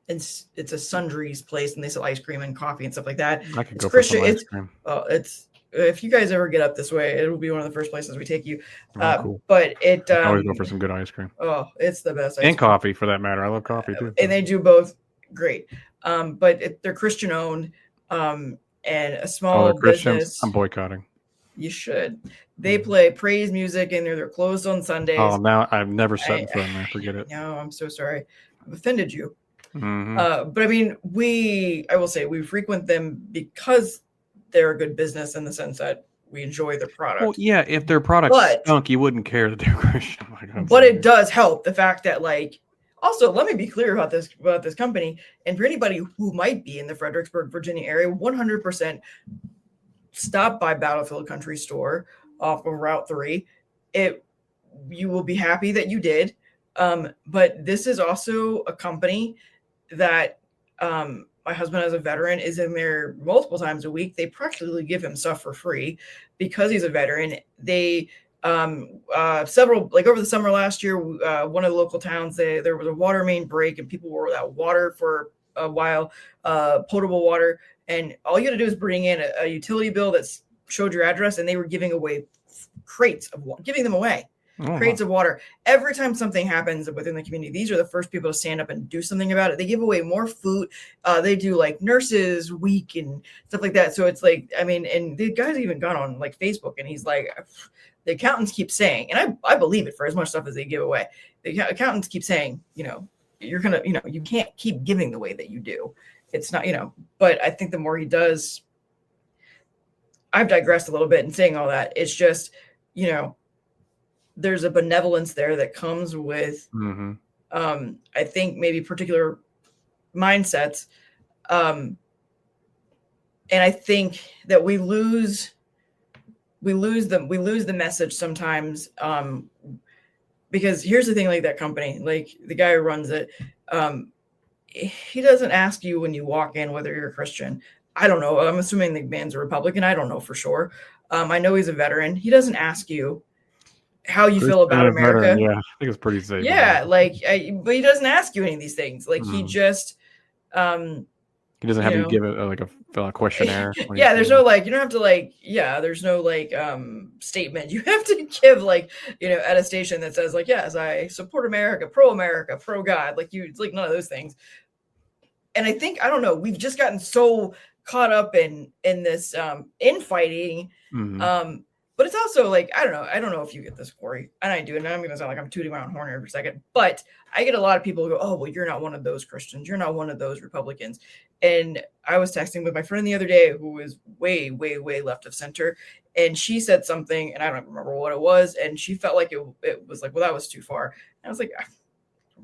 it's a sundries place and they sell ice cream and coffee and stuff like that. I could It's go for Christian. some ice cream. It's if you guys ever get up this way, it'll be one of the first places we take you. Oh, cool. But it I can always go for some good ice cream. oh, it's the best ice And cream. coffee for that matter. I love coffee too. And they do both great. But they're Christian owned and a Oh, small the Christians. business. I'm boycotting. You should. They play praise music and they're closed on Sundays. Oh, now I've never set in front of me. Forget it. No, I'm so sorry. I've offended you. Mm-hmm. But I mean, I will say we frequent them because they're a good business in the sense that we enjoy their product. Well, yeah, if their product stunk, you wouldn't care that they're Christian. But it does help the fact that, like, also let me be clear about this company, and for anybody who might be in the Fredericksburg, Virginia area, 100% stop by Battlefield Country Store off of Route 3. You will be happy that you did. But this is also a company that my husband, as a veteran, is in there multiple times a week. They practically give him stuff for free because he's a veteran. They several, like over the summer last year, one of the local towns, there was a water main break and people were without water for a while, potable water. And all you had to do is bring in a utility bill that showed your address, and they were giving away crates of water, giving them away. Crates of water. Every time something happens within the community, these are the first people to stand up and do something about it. They give away more food. They do like Nurses Week and stuff like that. So it's like, I mean, and the guy's even gone on like Facebook and he's like, the accountants keep saying, and I believe it for as much stuff as they give away. The accountants keep saying, you're going to, you can't keep giving the way that you do. It's not, but I think the more he does, I've digressed a little bit in saying all that. It's just, there's a benevolence there that comes with, I think maybe particular mindsets. And I think that we lose the message sometimes. Because here's the thing, like that company, like the guy who runs it, he doesn't ask you when you walk in whether you're a Christian. I don't know. I'm assuming the man's a Republican. I don't know for sure. I know he's a veteran. He doesn't ask you how you feel about America. Veteran, yeah, I think it's pretty safe. Yeah, but he doesn't ask you any of these things. Like he just he doesn't have you give it like a questionnaire. Yeah, there's no like, you don't have to like, there's no like statement you have to give, like, at a station that says like, yes, I support America, pro God. Like it's like none of those things. And I think, I don't know, we've just gotten so caught up in this infighting. But it's also like, I don't know if you get this, Corey, and I do, and I'm going to sound like I'm tooting my own horn here for a second, but I get a lot of people who go, oh, well, you're not one of those Christians. You're not one of those Republicans. And I was texting with my friend the other day who was way, way, way left of center. And she said something, and I don't remember what it was. And she felt like it was like, well, that was too far. And I was like,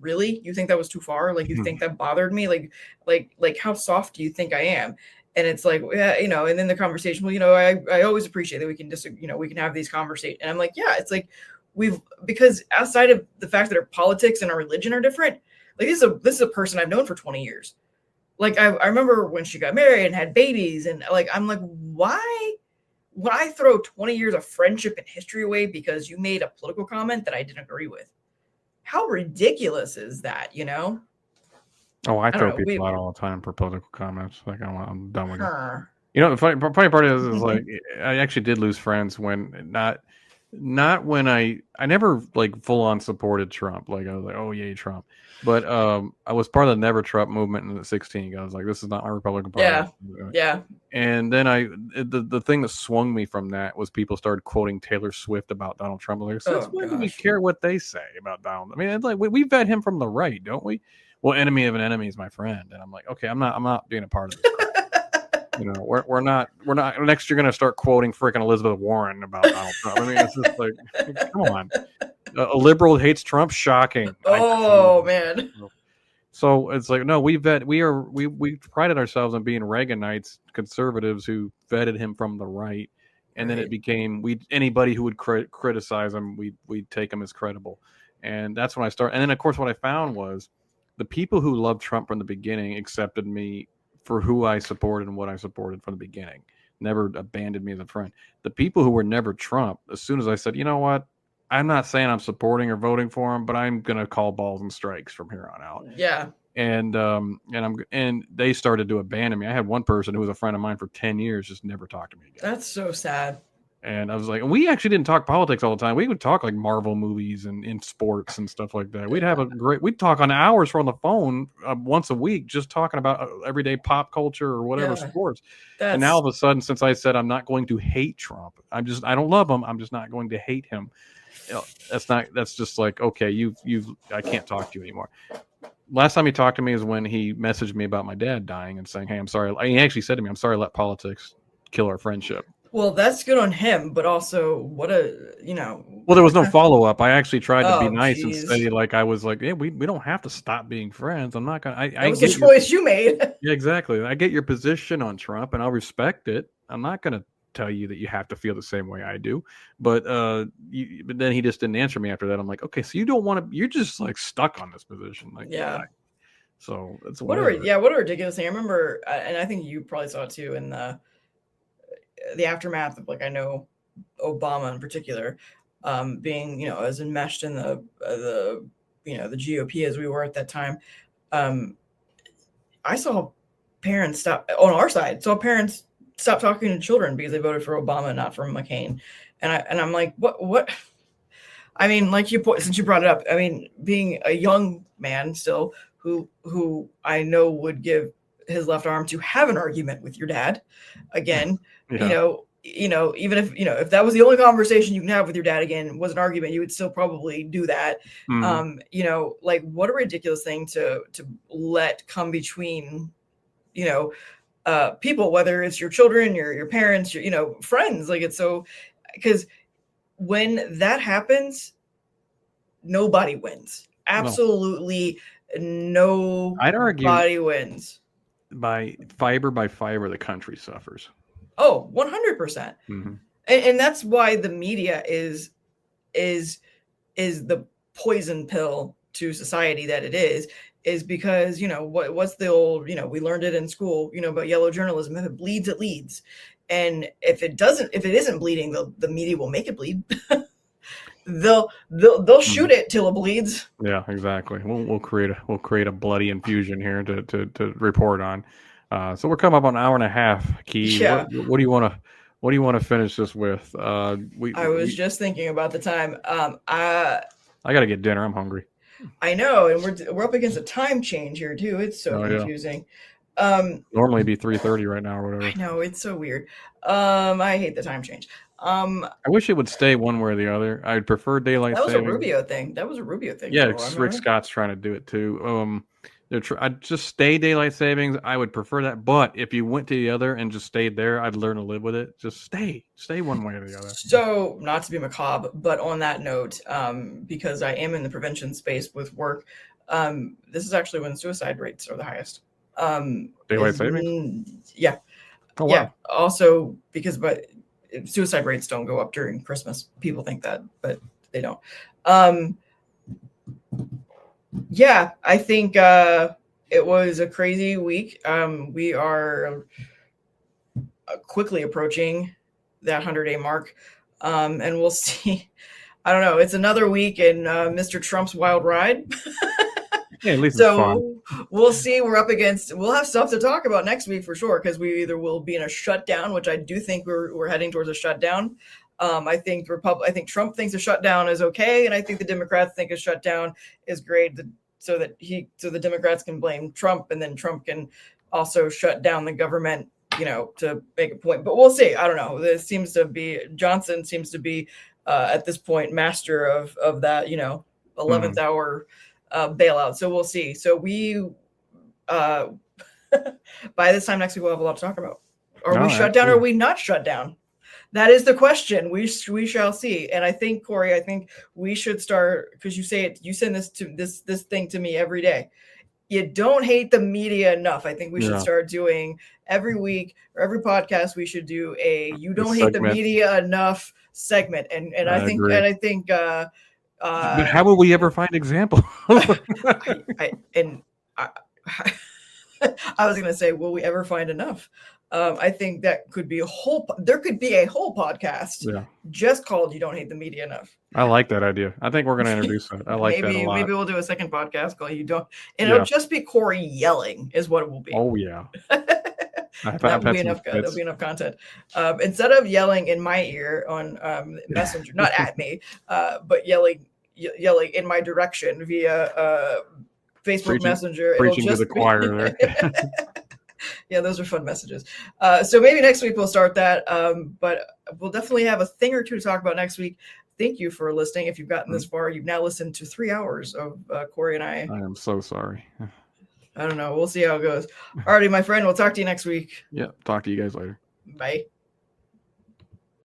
really? You think that was too far? Like, you think that bothered me? Like how soft do you think I am? And it's like, yeah, and then the conversation, well, I always appreciate that we can we can have these conversations. And I'm like, yeah, it's like because outside of the fact that our politics and our religion are different, like this is a person I've known for 20 years. Like I remember when she got married and had babies, and like, I'm like, why would I throw 20 years of friendship and history away because you made a political comment that I didn't agree with? How ridiculous is that, Oh, I throw people out all the time for political comments. Like I'm done with it. The funny part is like I actually did lose friends when not when I never like full on supported Trump. Like I was like, oh yay Trump, but I was part of the Never Trump movement in the 16. I was like, this is not my Republican Party. Yeah. And then the thing that swung me from that was people started quoting Taylor Swift about Donald Trump. Like, since when do we care what they say about Donald? I mean, it's like we vet him from the right, don't we? Well, enemy of an enemy is my friend, and I'm like, okay, I'm not being a part of this. We're not. Next, you're gonna start quoting freaking Elizabeth Warren about Donald Trump. I mean, it's just like, come on. A liberal hates Trump. Shocking. I Oh man. So it's like, no, we prided ourselves on being Reaganites, conservatives who vetted him from the right, and then it Right. became anybody who would criticize him, we'd take him as credible, and that's when I started. And then of course what I found was the people who loved Trump from the beginning accepted me for who I supported and what I supported from the beginning, never abandoned me as a friend. The people who were never Trump, as soon as I said, you know what, I'm not saying I'm supporting or voting for him, but I'm gonna call balls and strikes from here on out. Yeah. And they started to abandon me. I had one person who was a friend of mine for 10 years just never talked to me again. That's so sad. And I was like, we actually didn't talk politics all the time. We would talk like Marvel movies and in sports and stuff like that. We'd talk on hours for on the phone once a week, just talking about everyday pop culture or whatever Yeah. sports. And now That's all of a sudden, since I said I'm not going to hate Trump, I don't love him. I'm just not going to hate him. That's just like, okay, I can't talk to you anymore. Last time he talked to me is when he messaged me about my dad dying and saying, hey, I'm sorry. He actually said to me, I'm sorry I let politics kill our friendship. well, that's good on him, but also what a Well, there was no follow up. I actually tried to be Oh nice and jeez. say, like, I was like, yeah, we don't have to stop being friends. I'm not gonna. That I was the get your choice you made. Yeah, exactly. I get your position on Trump, and I'll respect it. I'm not gonna tell you that you have to feel the same way I do. But but then he just didn't answer me after that. I'm like, okay, so you don't want to. You're just like stuck on this position, like Yeah. So it's What a whatever. what a ridiculous thing. I remember, and I think you probably saw it too in the aftermath of, like, I know Obama in particular, being as enmeshed in the GOP as we were at that time. I saw parents stop on our side. Saw parents stop talking to children because they voted for Obama, not for McCain. I'm like, what? I mean, like, since you brought it up, I mean, being a young man still who I know would give his left arm to have an argument with your dad again, Yeah. even if that was the only conversation you can have with your dad again was an argument, you would still probably do that. Mhm. Like, what a ridiculous thing to let come between, people, whether it's your children, your parents, your friends. Like, it's so, because when that happens, nobody wins. No, Absolutely I'd argue nobody wins. by fiber, the country suffers. Oh, 100%. Mm-hmm. And that's why the media is the poison pill to society that it is because, what's the old, we learned it in school, about yellow journalism. If it bleeds, it leads. And if it isn't bleeding, the media will make it bleed. They'll shoot it till it bleeds. Yeah, exactly. We'll create a bloody infusion here to report on. So we're coming up on an hour and a half. Key, Yeah. what do you want to finish this with? I was just thinking about the time. I got to get dinner. I'm hungry. I know, and we're up against a time change here too. It's so confusing. Normally it'd be 3:30 right now or whatever. I know, it's so weird. I hate the time change. I wish it would stay one way or the other. I'd prefer daylight That was savings. a Rubio thing. That was a Rubio thing. Yeah, Rick Scott's trying to do it too. I'd just stay daylight savings. I would prefer that. But if you went to the other and just stayed there, I'd learn to live with it. Just stay one way or the other. So, not to be macabre, but on that note, because I am in the prevention space with work, this is actually when suicide rates are the highest. Daylight savings? Yeah. Oh, wow. Yeah. Also, but suicide rates don't go up during Christmas. People think that, but they don't. Yeah, I think it was a crazy week. We are quickly approaching that 100-day mark, and we'll see. I don't know. It's another week in Mr. Trump's wild ride. Yeah, at least it's fun. We'll see. We'll have stuff to talk about next week for sure, because we either will be in a shutdown, which I do think we're heading towards a shutdown. I think Trump thinks a shutdown is okay, and I think the Democrats think a shutdown is great, so the Democrats can blame Trump, and then Trump can also shut down the government, to make a point. But we'll see. I don't know. Johnson seems to be at this point master of that 11th hour bailout. So we'll see. So we by this time next week we'll have a lot to talk about. Are we shut down or are we not shut down? That is the question. We shall see. And I think, Corey, I think we should start, because you say it. You send this thing to me every day. You don't hate the media enough. I think we should start doing every week or every podcast. We should do a "You don't hate the media enough" segment. And I think agree. and I think. But how will we ever find examples? I was going to say, will we ever find enough? I think that could be there could be a whole podcast just called "You Don't Hate the Media Enough." I like that idea. I think we're going to introduce that. I like that a lot. Maybe we'll do a second podcast called "You Don't," and it'll just be Corey yelling is what it will be. Oh yeah. That will be enough. That'll be enough content. Instead of yelling in my ear on Messenger, not at me, but yelling in my direction via Facebook Messenger. Preaching to the choir there. Yeah, those are fun messages. So maybe next week we'll start that. But we'll definitely have a thing or two to talk about next week. Thank you for listening. If you've gotten this far, you've now listened to 3 hours of Corey and I. I am so sorry. I don't know. We'll see how it goes. Alrighty, my friend. We'll talk to you next week. Yeah. Talk to you guys later. Bye.